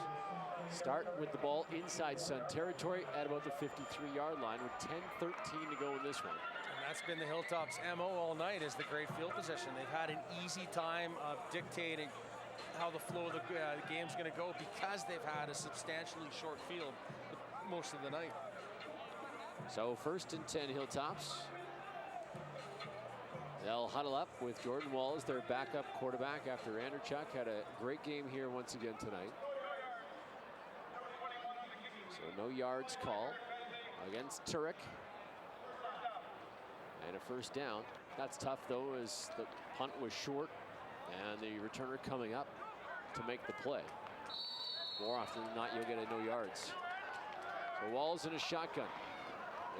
S1: Start with the ball inside Sun territory at about the 53-yard line with 10:13 to go in this one.
S2: And that's been the Hilltops' MO all night, is the great field position. They've had an easy time of dictating how the flow of the game's going to go because they've had a substantially short field most of the night.
S1: So 1st and 10 Hilltops. They'll huddle up with Jordan Walls, their backup quarterback, after Anderchuk had a great game here once again tonight. So no yards call against Turek. And a 1st down. That's tough though, as the punt was short and the returner coming up to make the play. More often than not, you'll get a no yards. So Walls in a shotgun.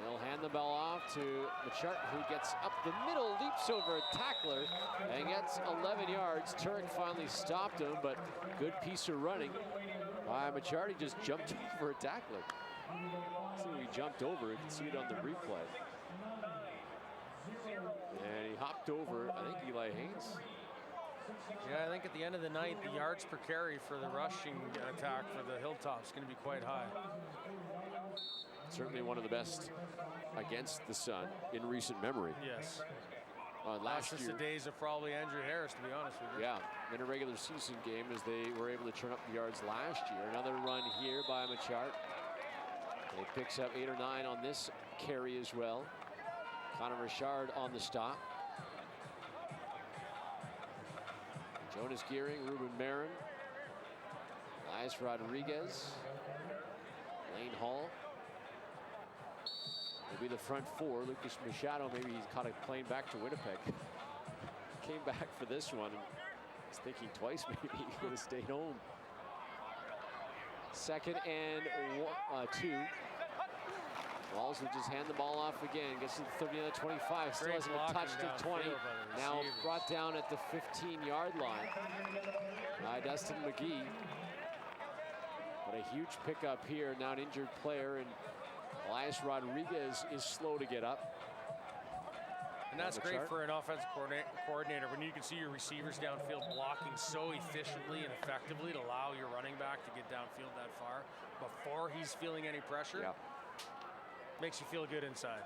S1: They'll hand the ball off to Machart, who gets up the middle, leaps over a tackler, and gets 11 yards. Turek finally stopped him, but good piece of running by Machart. He just jumped over a tackler. See who he jumped over. You can see it on the replay. And he hopped over, I think, Eli Haynes.
S2: Yeah, I think at the end of the night, the yards per carry for the rushing attack for the Hilltops is going to be quite high.
S1: Certainly one of the best against the Sun in recent memory.
S2: Yes.
S1: Last year,
S2: the days of probably Andrew Harris, to be honest with you.
S1: Yeah, in a regular season game, as they were able to turn up the yards last year. Another run here by Machart. He picks up 8 or 9 on this carry as well. Connor Richard on the stop. Jonas Gearing, Ruben Marin, Elias Rodriguez, Lane Hall. Will be the front 4. Lucas Machado, maybe he's caught a plane back to Winnipeg. Came back for this one and was thinking twice, maybe he could have stayed home. 2nd and 2. Walls will just hand the ball off again. Gets to the 30-25. Still hasn't been touched at 20. Now brought down at the 15-yard line by Dustin McGee. But a huge pickup here. Now an injured player, and Elias Rodriguez is slow to get up.
S2: And that's great for an offensive coordinator when you can see your receivers downfield blocking so efficiently and effectively to allow your running back to get downfield that far before he's feeling any pressure.
S1: Yeah.
S2: Makes you feel good inside.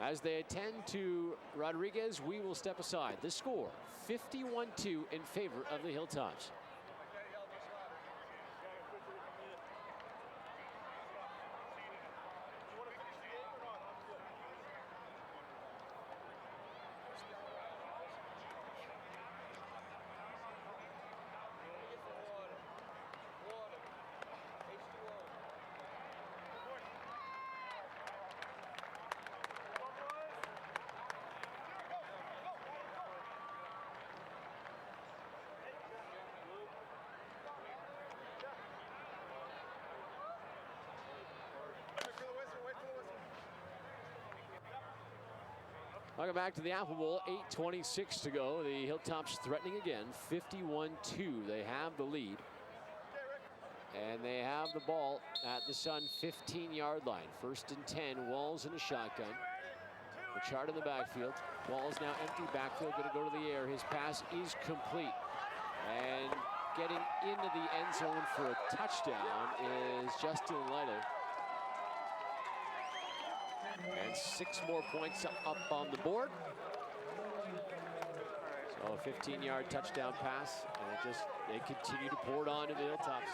S1: As they attend to Rodriguez, we will step aside. The score, 51-2 in favor of the Hilltops. Welcome back to the Apple Bowl. 8:26 to go. The Hilltops threatening again. 51-2. They have the lead. And they have the ball at the Sun 15-yard line. 1st and 10. Walls in a shotgun. Richard in the backfield. Walls now empty backfield. Going to go to the air. His pass is complete. And getting into the end zone for a touchdown is Justin Lytle. And 6 more points up on the board. So a 15-yard touchdown pass, and they continue to pour it on to the Hilltops.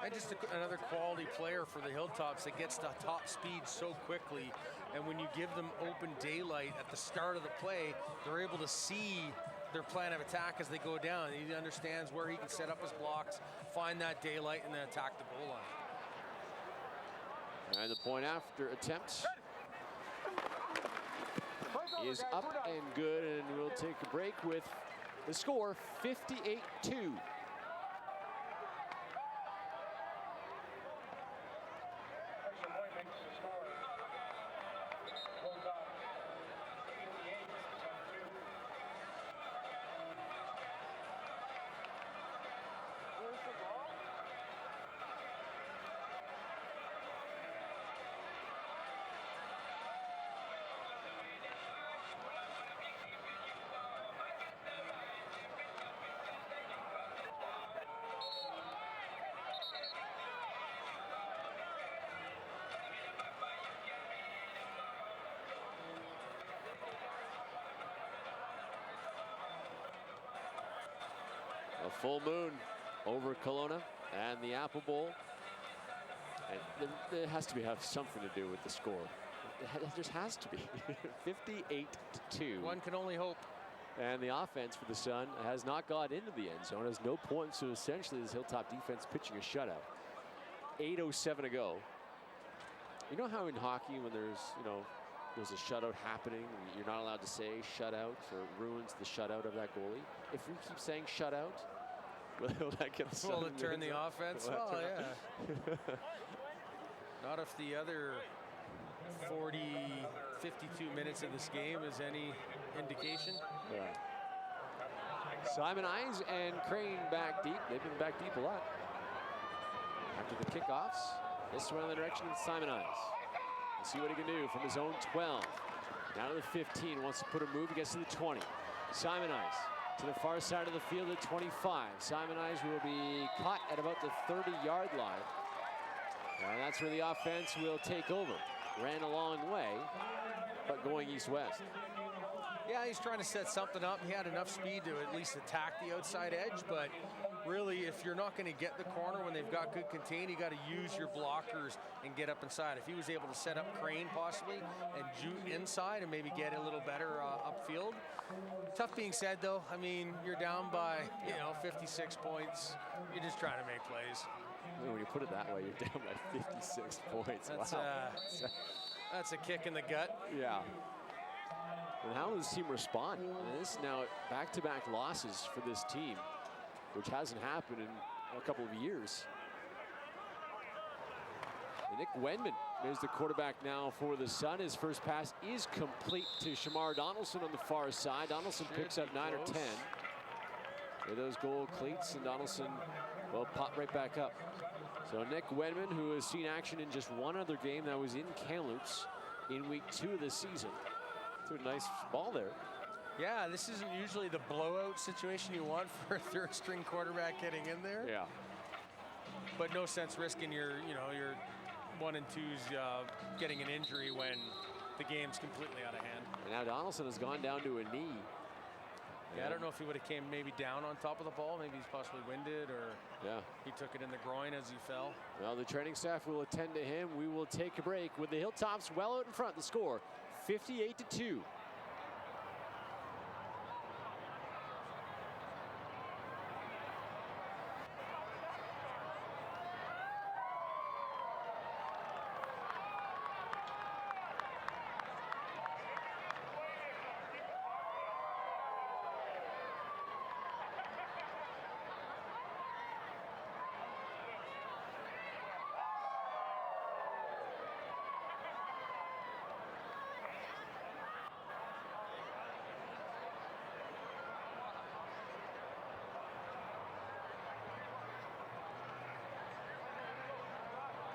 S2: And just another quality player for the Hilltops that gets to top speed so quickly. And when you give them open daylight at the start of the play, they're able to see their plan of attack as they go down. He understands where he can set up his blocks, find that daylight, and then attack the goal line.
S1: And the point after attempt is up and good, and we'll take a break with the score 58-2. A full moon over Kelowna and the Apple Bowl. And it has to have something to do with the score. It just has to be. 58-2.
S2: One can only hope.
S1: And the offense for the Sun has not got into the end zone, has no points, so essentially this Hilltop defense pitching a shutout. 8:07 to go. You know how in hockey when there's a shutout happening, you're not allowed to say shutout, or it ruins the shutout of that goalie? If we keep saying shutout, will that get the
S2: Will it turn the offense? Oh, yeah. Not if the other 52 minutes of this game is any indication.
S1: Yeah. Simon Eyes and Crane back deep. They've been back deep a lot. After the kickoffs, this one in the direction of Simon Eyes. Let's see what he can do from his own 12. Down to the 15, wants to put a move, he gets to the 20. Simon Eyes to the far side of the field at 25. Simon Eyes will be caught at about the 30-yard line. And that's where the offense will take over. Ran a long way, but going east-west.
S2: Yeah, he's trying to set something up. He had enough speed to at least attack the outside edge, but really, if you're not going to get the corner when they've got good contain, you got to use your blockers and get up inside. If he was able to set up Crane possibly and jute inside and maybe get a little better upfield. Tough being said, though, I mean, you're down by 56 points. You're just trying to make plays.
S1: When you put it that way, you're down by 56 points.
S2: That's,
S1: wow.
S2: That's a kick in the gut.
S1: Yeah. And how does this team respond? And this is now back-to-back losses for this team, which hasn't happened in a couple of years. And Nick Wenman is the quarterback now for the Sun. His first pass is complete to Shamar Donaldson on the far side. Donaldson picks up 9 or 10. With those gold cleats, and Donaldson will pop right back up. So Nick Wenman, who has seen action in just one other game, that was in Kamloops in week 2 of the season. Threw a nice ball there.
S2: Yeah, this isn't usually the blowout situation you want for a third-string quarterback getting in there.
S1: Yeah.
S2: But no sense risking your 1 and 2s getting an injury when the game's completely out of hand.
S1: And now Donaldson has gone down to a knee.
S2: Yeah, I don't know if he would have came maybe down on top of the ball. Maybe he's possibly winded, or he took it in the groin as he fell.
S1: Well, the training staff will attend to him. We will take a break with the Hilltops well out in front. The score, 58-2.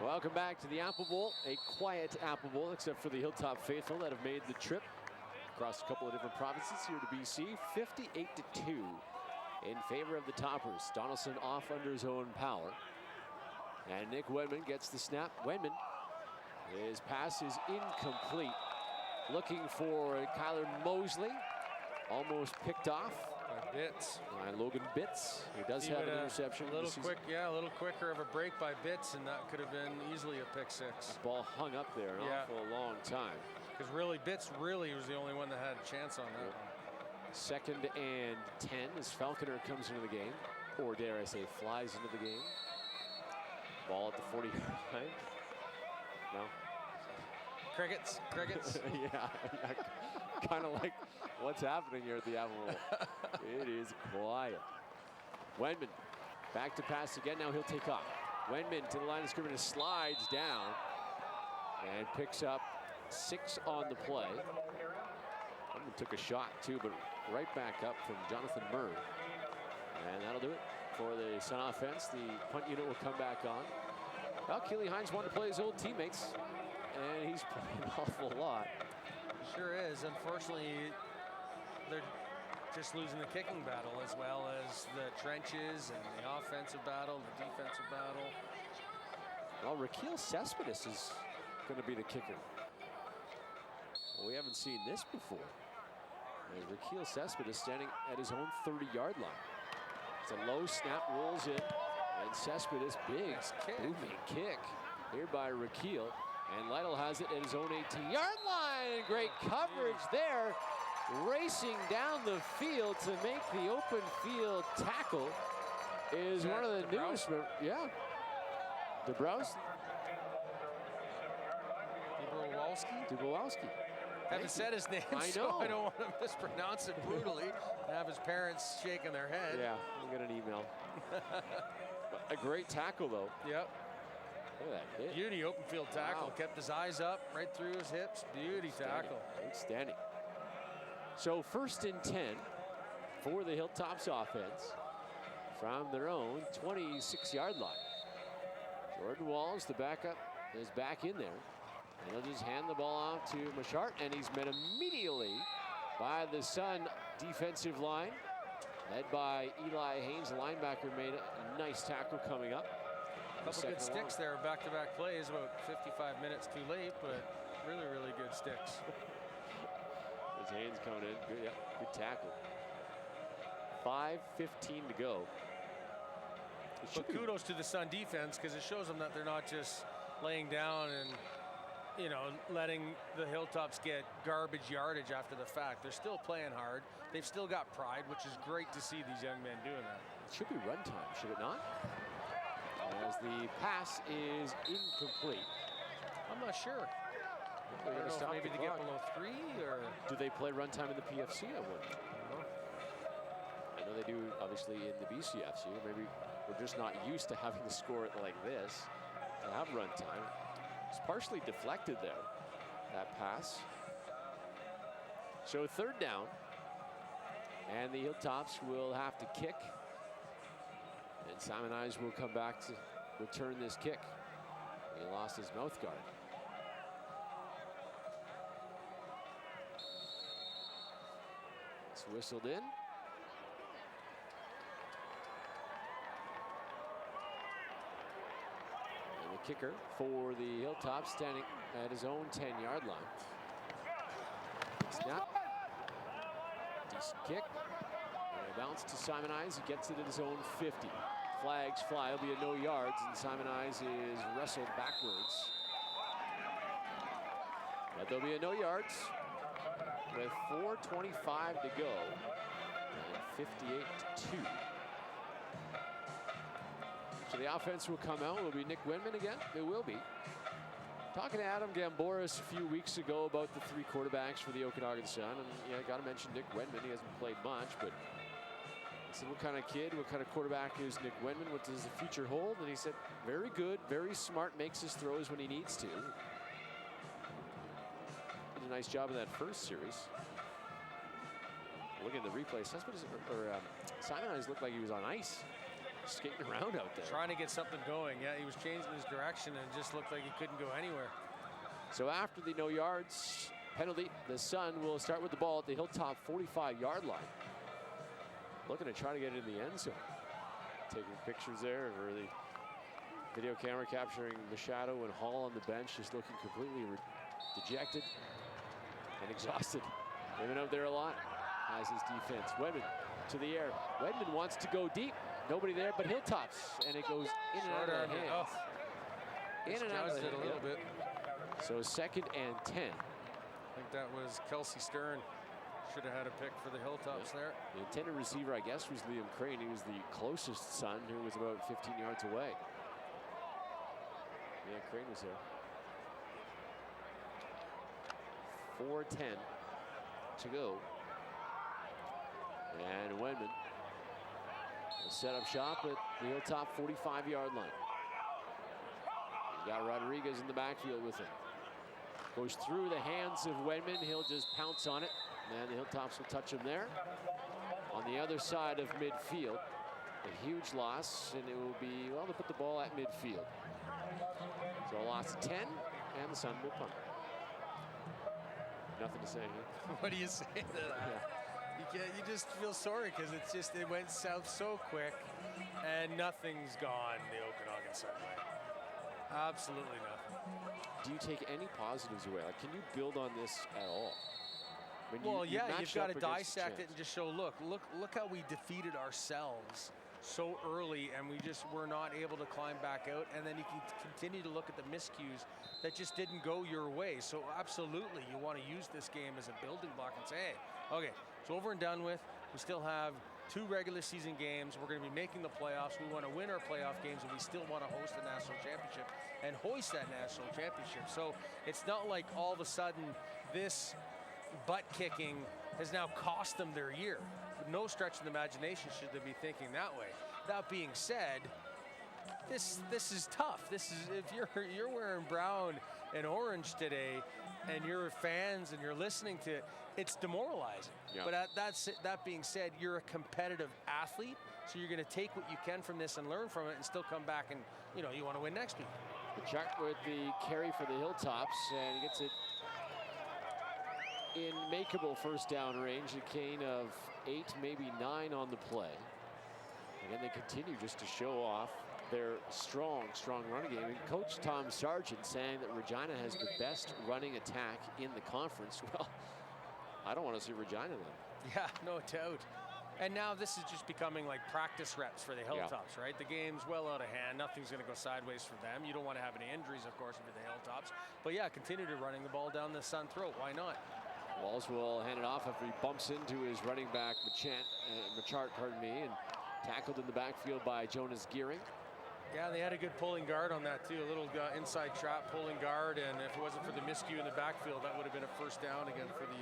S1: Welcome back to the Apple Bowl. A quiet Apple Bowl, except for the Hilltop faithful that have made the trip across a couple of different provinces here to BC. 58-2 in favor of the Toppers. Donaldson off under his own power. And Nick Wenman gets the snap. Wenman, his pass is incomplete. Looking for Kyler Mosley. Almost picked off.
S2: Bitts.
S1: And Logan Bitts, who does have an interception.
S2: A little quicker of a break by Bitts, and that could have been easily a pick six.
S1: That ball hung up there an awful long time.
S2: Because really, Bitts really was the only one that had a chance on that.
S1: Second and 10 as Falconer comes into the game, or dare I say, flies into the game. Ball at the 40-yard line. No.
S2: Crickets.
S1: Yeah. Kind of like what's happening here at the Apple Bowl. It is quiet. Wenman back to pass again. Now he'll take off. Wenman to the line of scrimmage, slides down and picks up 6 on the play. Wenman took a shot too, but right back up from Jonathan Murray. And that'll do it for the Sun offense. The punt unit will come back on. Well, Keely Hines wanted to play his old teammates, and he's playing an awful lot.
S2: Sure is. Unfortunately, they're just losing the kicking battle as well as the trenches and the offensive battle, the defensive battle.
S1: Well, Raquel Cespedes is going to be the kicker. Well, we haven't seen this before. Raquel Cespedes standing at his own 30-yard line. It's a low snap, rolls in, and Cespedes big booming kick here by Rakeel. And Lytle has it at his own 18-yard line. Great coverage there. Racing down the field to make the open field tackle is one of the newest. Yeah. Dabrowski. Dubowski.
S2: Haven't said his name,
S1: I know.
S2: so I don't want to mispronounce it brutally and have his parents shaking their head.
S1: Yeah, we'll get an email. A great tackle, though.
S2: Yep.
S1: Look at that hit.
S2: Beauty open field tackle.
S1: Wow.
S2: Kept his eyes up right through his hips. Beauty tackle.
S1: Outstanding. So 1st and 10 for the Hilltops offense from their own 26-yard line. Jordan Walls, the backup, is back in there. And he'll just hand the ball off to Machart, and he's met immediately by the Sun defensive line, led by Eli Haynes. The linebacker made a nice tackle coming up.
S2: A couple good sticks there, back-to-back plays, about 55 minutes too late, but really, really good sticks.
S1: His Haynes coming in, good, yeah, good tackle. 5:15 to go.
S2: But kudos to the Sun defense, because it shows them that they're not just laying down and, you know, letting the Hilltops get garbage yardage after the fact. They're still playing hard. They've still got pride, which is great to see these young men doing that.
S1: It should be run time, should it not? As the pass is incomplete.
S2: I'm not sure.
S1: They're going to stop
S2: maybe to get below 3, or
S1: do they play run time in the PFC? I wonder. I know they do, obviously, in the BCFC. Maybe we're just not used to having to score it like this to have run time. It's partially deflected there, that pass. So 3rd down, and the Hilltops will have to kick. And Simon Eyes will come back to return this kick. He lost his mouth guard. It's whistled in. And the kicker for the Hilltops standing at his own 10-yard line. Snap. Decent kick. And a bounce to Simon Eyes. He gets it at his own 50. Flags fly. It'll be a no yards, and Simon Eyes is wrestled backwards. But there'll be a no yards with 4:25 to go and 58-2. So the offense will come out. Will be Nick Winman again? It will be. Talking to Adam Gamboris a few weeks ago about the 3 quarterbacks for the Okanagan Sun, and yeah, got to mention Nick Winman. He hasn't played much, but I said, what kind of kid, what kind of quarterback is Nick Winman? What does the future hold? And he said, very good, very smart, makes his throws when he needs to. Did a nice job in that first series. Looking at the replay, Simon Eyes looked like he was on ice, skating around out there.
S2: Trying to get something going. Yeah, he was changing his direction and it just looked like he couldn't go anywhere.
S1: So after the no yards penalty, the Sun will start with the ball at the Hilltop 45-yard line. Looking to try to get it in the end zone. Taking pictures there, or the video camera capturing Machado and Hall on the bench, just looking completely dejected and exhausted. They've been out there a lot. Has his defense. Wedman to the air. Wedman wants to go deep. Nobody there but Hilltops, and it goes in and out of the hands. In and out of the hands.
S2: A little bit.
S1: So 2nd and 10.
S2: I think that was Kelsey Stern. Should have had a pick for the Hilltops there.
S1: The intended receiver, I guess, was Liam Crane. He was the closest Sun, who was about 15 yards away. Yeah, Crane was there. 4:10 to go. And Wenman will set up shop at the Hilltop 45-yard line. He's got Rodriguez in the backfield with him. Goes through the hands of Wedman. He'll just pounce on it. And the Hilltops will touch him there. On the other side of midfield, a huge loss, and it will be, well, to put the ball at midfield. So a loss of 10, and the Sun will punt. Nothing to say here.
S2: What do you say to that? Yeah. You just feel sorry because it's just, it went south so quick, and nothing's gone the Okanagan Sun way. Absolutely nothing.
S1: Do you take any positives away? Like, can you build on this at all?
S2: Well, yeah, you've got to dissect it and just show, look how we defeated ourselves so early, and we just were not able to climb back out. And then you can continue to look at the miscues that just didn't go your way. So absolutely, you want to use this game as a building block and say, hey, okay, it's over and done with. We still have 2 regular season games. We're going to be making the playoffs. We want to win our playoff games, and we still want to host the national championship and hoist that national championship. So it's not like all of a sudden this butt kicking has now cost them their year. No stretch of the imagination should they be thinking that way. That being said, this is tough. This is, if you're wearing brown and orange today, and you're fans and you're listening to it, it's demoralizing. But that being said, you're a competitive athlete, so you're going to take what you can from this and learn from it, and still come back and you want to win next week.
S1: Chuck with the carry for the Hilltops, and he gets it in makeable first down range. A gain of 8, maybe 9 on the play. Again, they continue just to show off their strong running game. And Coach Tom Sargent saying that Regina has the best running attack in the conference. Well, I don't want to see Regina then.
S2: Yeah, no doubt. And now this is just becoming like practice reps for the Hilltops, right? The game's well out of hand. Nothing's going to go sideways for them. You don't want to have any injuries, of course, for the Hilltops. But yeah, continue to running the ball down the Sun throat. Why not?
S1: Walls will hand it off after he bumps into his running back, Machart, and tackled in the backfield by Jonas Gearing.
S2: Yeah, they had a good pulling guard on that too, a little inside trap pulling guard, and if it wasn't for the miscue in the backfield, that would have been a first down again for the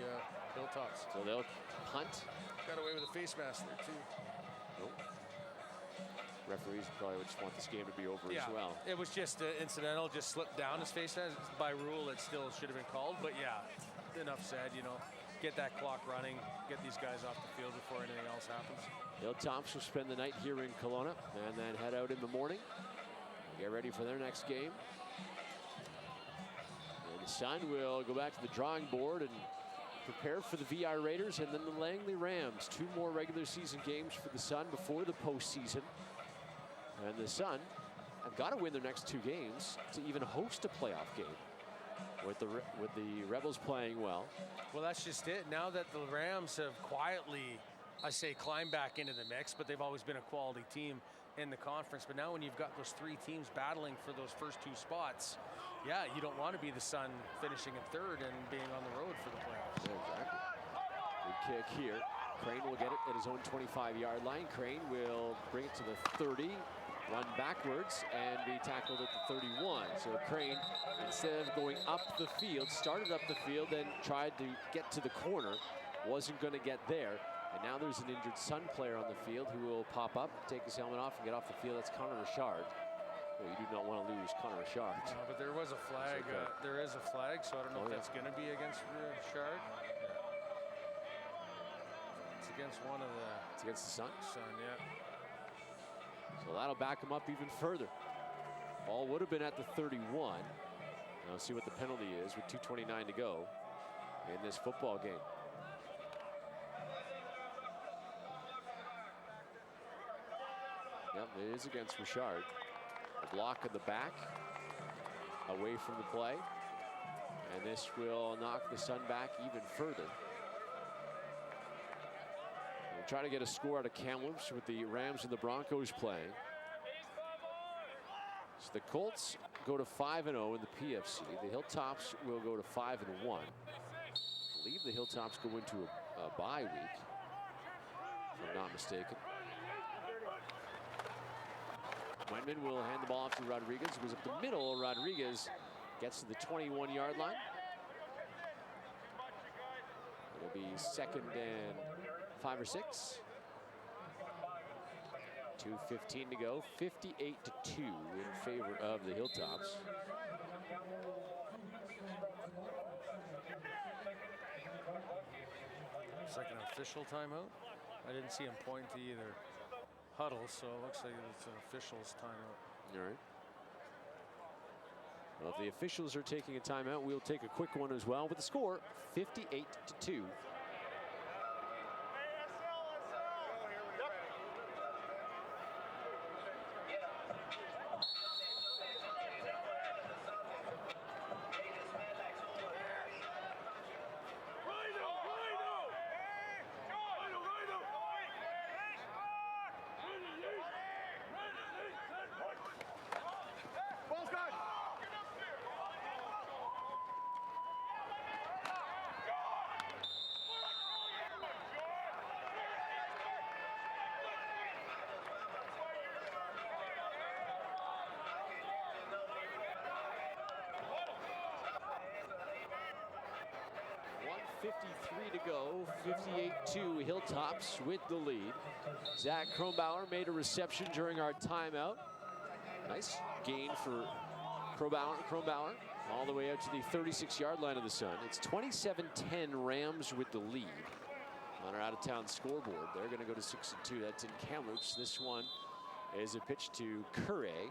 S2: Hilltops.
S1: So they'll punt.
S2: Got away with a face mask there too.
S1: Nope. Referees probably would just want this game to be over as well.
S2: It was just incidental, just slipped down his face mask. By rule, it still should have been called, but yeah, enough said, get that clock running, get these guys off the field before anything else happens.
S1: Hilltops will spend the night here in Kelowna and then head out in the morning. Get ready for their next game. And the Sun will go back to the drawing board and prepare for the VR Raiders and then the Langley Rams. 2 more regular season games for the Sun before the postseason. And the Sun have got to win their next 2 games to even host a playoff game. With the Rebels playing well.
S2: Well, that's just it. Now that the Rams have quietly, I say, climbed back into the mix, but they've always been a quality team in the conference. But now when you've got those 3 teams battling for those first 2 spots, yeah, you don't want to be the Sun finishing in 3rd and being on the road for the playoffs.
S1: Yeah, exactly. Good kick here. Crane will get it at his own 25-yard line. Crane will bring it to the 30. Run backwards and be tackled at the 31. So Crane, instead of going up the field, started up the field, then tried to get to the corner, wasn't going to get there. And now there's an injured Sun player on the field who will pop up, take his helmet off, and get off the field. That's Connor Richard. Well, you do not want to lose Connor Richard.
S2: No, but there was a flag.
S1: Okay.
S2: There is a flag, so I don't know if that's going to be against Richard. It's against one of the...
S1: It's against the Sun?
S2: Sun, yeah.
S1: So that'll back him up even further. Ball would have been at the 31. Now see what the penalty is with 2:29 to go in this football game. Yep, it is against Richard. A block in the back, away from the play. And this will knock the Sun back even further. We'll try to get a score out of Kamloops with the Rams and the Broncos playing. So the Colts go to 5-0 in the PFC. The Hilltops will go to 5-1. I believe the Hilltops go into a bye week, if I'm not mistaken. Weinman will hand the ball off to Rodriguez. Goes up the middle. Rodriguez gets to the 21-yard line. It'll be 2nd and 5 or 6. 2:15 to go. 58-2 in favor of the Hilltops.
S2: It's like an official timeout. I didn't see him point to either huddle, so it looks like it's an official's timeout.
S1: All right. Well, if the officials are taking a timeout, we'll take a quick one as well with the score 58-2. 2:53 to go. 58-2 Hilltops with the lead. Zach Kronbauer made a reception during our timeout. Nice gain for Kronbauer all the way out to the 36-yard line of the Sun. It's 27-10 Rams with the lead on our out-of-town scoreboard. They're going to go to 6-2. That's in Kamloops. This one is a pitch to Curry,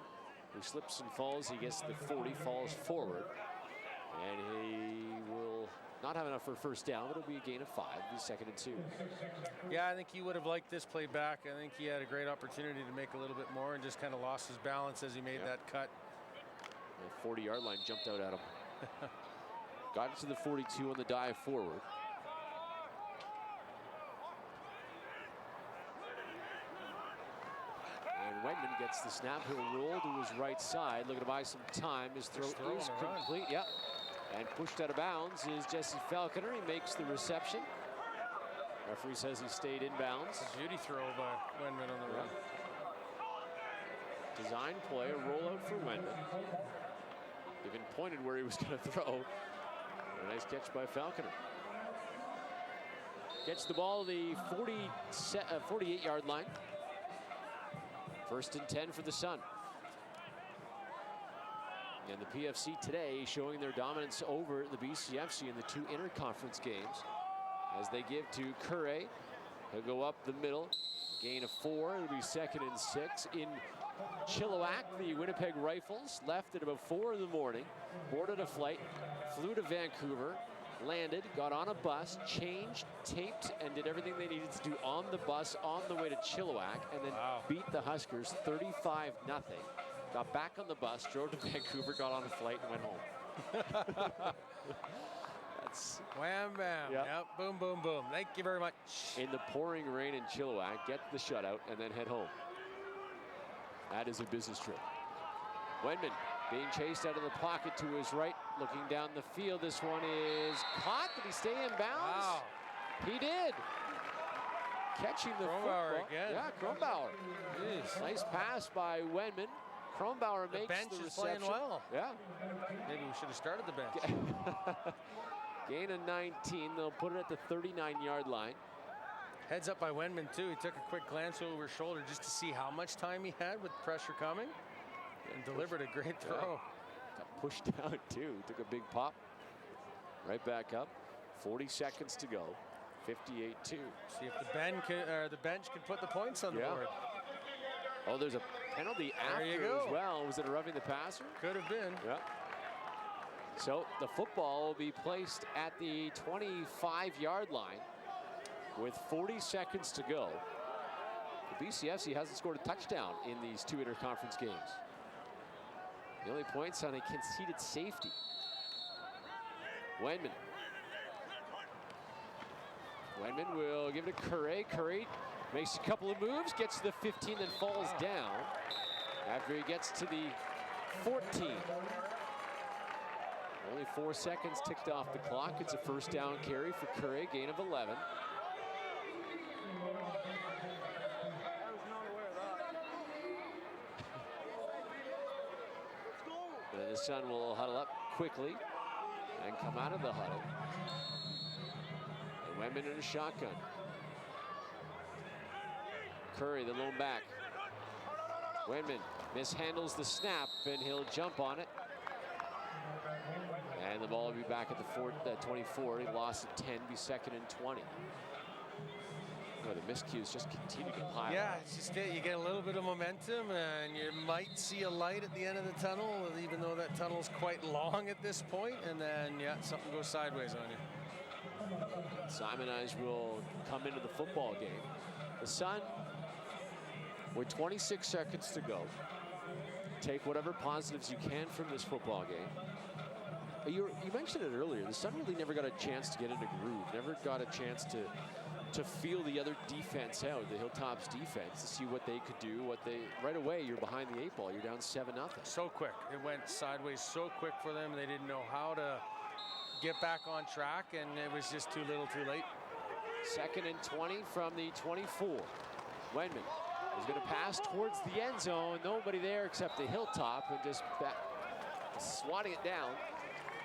S1: who slips and falls. He gets to the 40, falls forward, and he will not have enough for a first down, but it'll be a gain of 5. It'll be 2nd and 2.
S2: Yeah, I think he would have liked this play back. I think he had a great opportunity to make a little bit more and just kind of lost his balance as he made that cut.
S1: The 40-yard line jumped out at him. Got it to the 42 on the dive forward. And Wedman gets the snap. He'll roll to his right side, looking to buy some time. His throw is complete. Yep. And pushed out of bounds is Jesse Falconer. He makes the reception. Referee says he stayed in bounds.
S2: A beauty throw by Wedman on the run.
S1: Design play, a rollout for Wedman. Even pointed where he was going to throw. A nice catch by Falconer. Gets the ball the 48-yard line. 1st and 10 for the Sun. And the PFC today showing their dominance over the BCFC in the 2 interconference games. As they give to Curry. He'll go up the middle. Gain of 4. It'll be 2nd and 6. In Chilliwack, the Winnipeg Rifles left at about 4 in the morning. Boarded a flight. Flew to Vancouver. Landed. Got on a bus. Changed. Taped. And did everything they needed to do on the bus on the way to Chilliwack. And then beat the Huskers 35-0. Got back on the bus, drove to Vancouver, got on a flight, and went home. That's
S2: wham bam.
S1: Yep.
S2: Yep. Boom, boom, boom. Thank you very much.
S1: In the pouring rain in Chilliwack, get the shutout, and then head home. That is a business trip. Wedman being chased out of the pocket to his right, looking down the field. This one is caught. Did he stay in bounds?
S2: Wow.
S1: He did. Catching the
S2: Kronbauer
S1: football.
S2: again.
S1: Yeah, Kronbauer.
S2: Jeez.
S1: Nice pass by Wedman. Kronbauer makes
S2: bench
S1: the
S2: is playing
S1: reception.
S2: well.
S1: Yeah.
S2: Maybe we should have started the bench.
S1: Gain of 19. They'll put it at the 39-yard line.
S2: Heads up by Wedman, too. He took a quick glance over his shoulder just to see how much time he had with pressure coming and delivered a great throw.
S1: Yeah. Got pushed down, too. Took a big pop. Right back up. 40 seconds to go. 58-2.
S2: See if the bench can put the points on the board.
S1: Oh, there's a penalty after as well. Was it a roughing the passer?
S2: Could have been.
S1: Yeah. So the football will be placed at the 25-yard line with 40 seconds to go. The BCFC hasn't scored a touchdown in these 2 interconference games. The only points on a conceded safety. Wedman. Wedman will give it to Curry. Curry makes a couple of moves, gets to the 15, then falls down after he gets to the 14. Only 4 seconds ticked off the clock. It's a first down carry for Curry, gain of 11. And the Sun will huddle up quickly and come out of the huddle. And Wedman in a shotgun. Curry, the lone back. Wedman mishandles the snap, and he'll jump on it. And the ball will be back at the 24. He lost at 10, be 2nd and 20. Oh, the miscues just continue to pile.
S2: Yeah, it's just you get a little bit of momentum, and you might see a light at the end of the tunnel, even though that tunnel's quite long at this point. And then, something goes sideways on you.
S1: Simon Eyes will come into the football game. The Sun, with 26 seconds to go, take whatever positives you can from this football game. You mentioned it earlier. The Sun really never got a chance to get into groove. Never got a chance to feel the other defense out, the Hilltops defense, to see what they could do. Right away, you're behind the 8 ball. You're down 7-0.
S2: So quick. It went sideways so quick for them. They didn't know how to get back on track, and it was just too little, too late.
S1: 2nd and 20 from the 24. Wedman is going to pass towards the end zone. Nobody there except the Hilltop, and just swatting it down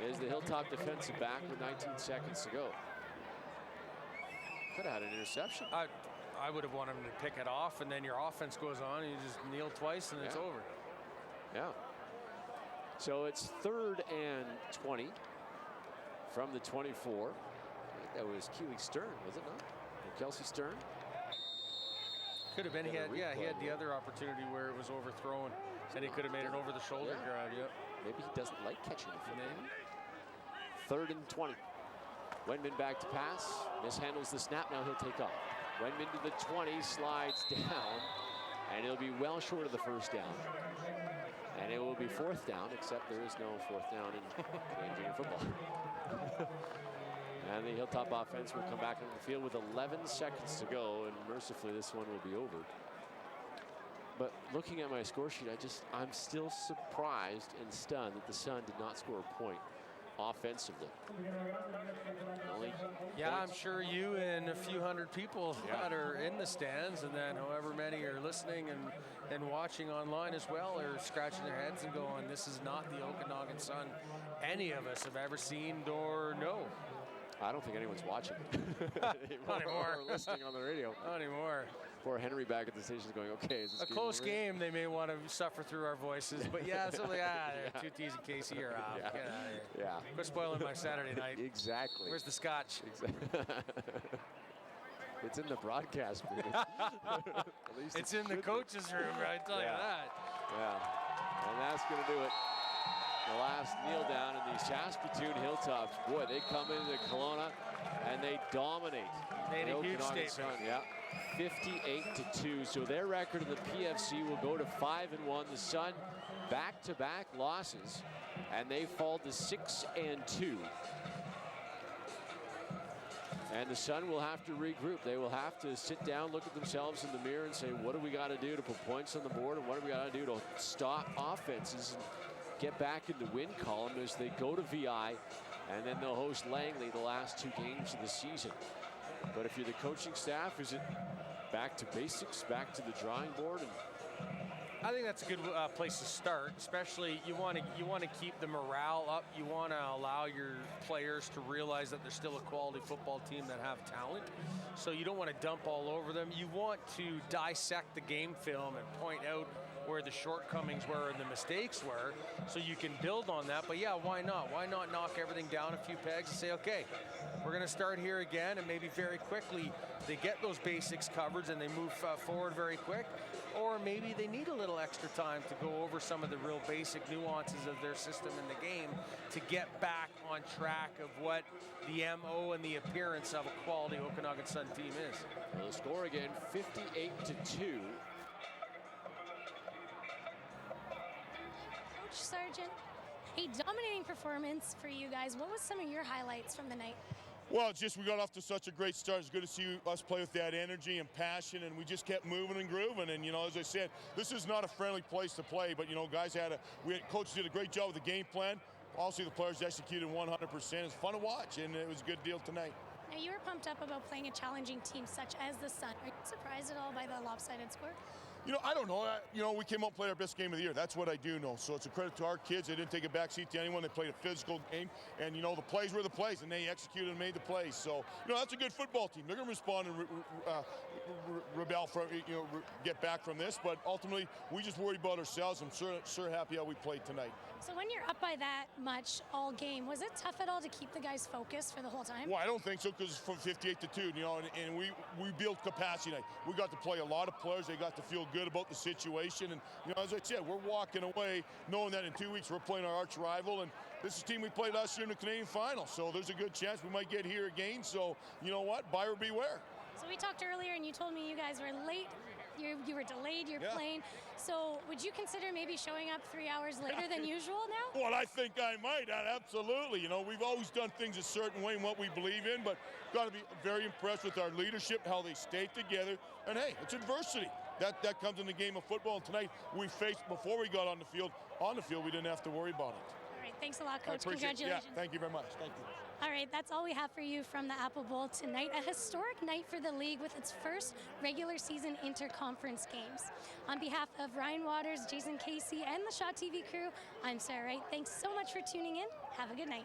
S1: is the Hilltop defensive back with 19 seconds to go. Could have had an interception.
S2: I would have wanted him to pick it off, and then your offense goes on, and you just kneel twice, and it's over.
S1: Yeah. So it's 3rd and 20 from the 24. I think that was Keely Stern, was it not? Or Kelsey Stern?
S2: Could have been. He had the other opportunity where it was overthrown, and he could have made an over-the-shoulder grab. Yep.
S1: Maybe he doesn't like catching the football. 3rd and 20. Wendman back to pass. Mishandles the snap. Now he'll take off. Wendman to the 20, slides down, and it'll be well short of the first down. And it will be 4th down, except there is no 4th down in Canadian junior football. And the Hilltop offense will come back on the field with 11 seconds to go, and mercifully this one will be over. But looking at my score sheet, I'm still surprised and stunned that the Sun did not score a point offensively.
S2: I'm sure you and a few hundred people that are in the stands, and then however many are listening and watching online as well, are scratching their heads and going, this is not the Okanagan Sun any of us have ever seen or know.
S1: I don't think anyone's watching
S2: Not anymore.
S1: Or listening on the radio.
S2: Not anymore.
S1: Poor Henry back at the station is going, okay, is this
S2: a close game, they may want to suffer through our voices, but two T's and Casey are out. Get out of here.
S1: Yeah.
S2: Quit spoiling my Saturday night.
S1: Exactly.
S2: Where's the scotch?
S1: Exactly. It's in the broadcast booth.
S2: It's in the coach's room, I tell you that.
S1: Yeah. And that's going to do it. The last kneel down in the Saskatoon Hilltops. Boy, they come into Kelowna and they dominate.
S2: Made a huge statement.
S1: Sun, 58-2. So their record in the PFC will go to 5-1. The Sun back-to-back losses, and they fall to 6-2. And the Sun will have to regroup. They will have to sit down, look at themselves in the mirror and say, what do we got to do to put points on the board, and what do we got to do to stop offenses and get back in the win column as they go to VI, and then they'll host Langley the last 2 games of the season. But if you're the coaching staff, is it back to basics, back to the drawing board? And
S2: I think that's a good place to start. Especially you want to keep the morale up. You want to allow your players to realize that they're still a quality football team that have talent. So you don't want to dump all over them. You want to dissect the game film and point out where the shortcomings were and the mistakes were, so you can build on that. But yeah, why not? Why not knock everything down a few pegs and say, okay, we're going to start here again, and maybe very quickly they get those basics covered and they move forward very quick. Or maybe they need a little extra time to go over some of the real basic nuances of their system in the game to get back on track of what the MO and the appearance of a quality Okanagan Sun team is.
S1: Well, the score again, 58-2.
S3: Sergeant, a dominating performance for you guys. What was some of your highlights from the night?
S4: Well, we got off to such a great start. It's good to see us play with that energy and passion, and we just kept moving and grooving. And, as I said, this is not a friendly place to play, but, guys coach did a great job with the game plan. Also, the players executed 100%. It's fun to watch, and it was a good deal tonight.
S3: Now, you were pumped up about playing a challenging team such as the Sun. Are you surprised at all by the lopsided score?
S4: I don't know. We came out and played our best game of the year. That's what I do know. So it's a credit to our kids. They didn't take a backseat to anyone. They played a physical game. And, the plays were the plays, and they executed and made the plays. So, that's a good football team. They're going to respond and rebel from, get back from this. But ultimately, we just worried about ourselves. I'm sure happy how we played tonight.
S3: So when you're up by that much all game, was it tough at all to keep the guys focused for the whole time?
S4: Well, I don't think so, because it's from 58-2, and we built capacity tonight. We got to play a lot of players. They got to feel good about the situation. And, as I said, we're walking away knowing that in 2 weeks we're playing our arch rival. And this is a team we played last year in the Canadian final. So there's a good chance we might get here again. So, you know what? Buyer beware.
S3: So we talked earlier, and you told me you guys were late. You were delayed your plane. So would you consider maybe showing up 3 hours later than usual now?
S4: Well, I think I might. Absolutely. We've always done things a certain way and what we believe in, but got to be very impressed with our leadership, how they stayed together. And, hey, it's adversity. That comes in the game of football. And tonight we faced, before we got on the field, we didn't have to worry about it.
S3: All right. Thanks a lot, Coach. Congratulations.
S4: Yeah, thank you very much. Thank you.
S3: All right, that's all we have for you from the Apple Bowl tonight. A historic night for the league with its first regular season interconference games. On behalf of Ryan Waters, Jason Casey, and the Shaw TV crew, I'm Sarah Wright. Thanks so much for tuning in. Have a good night.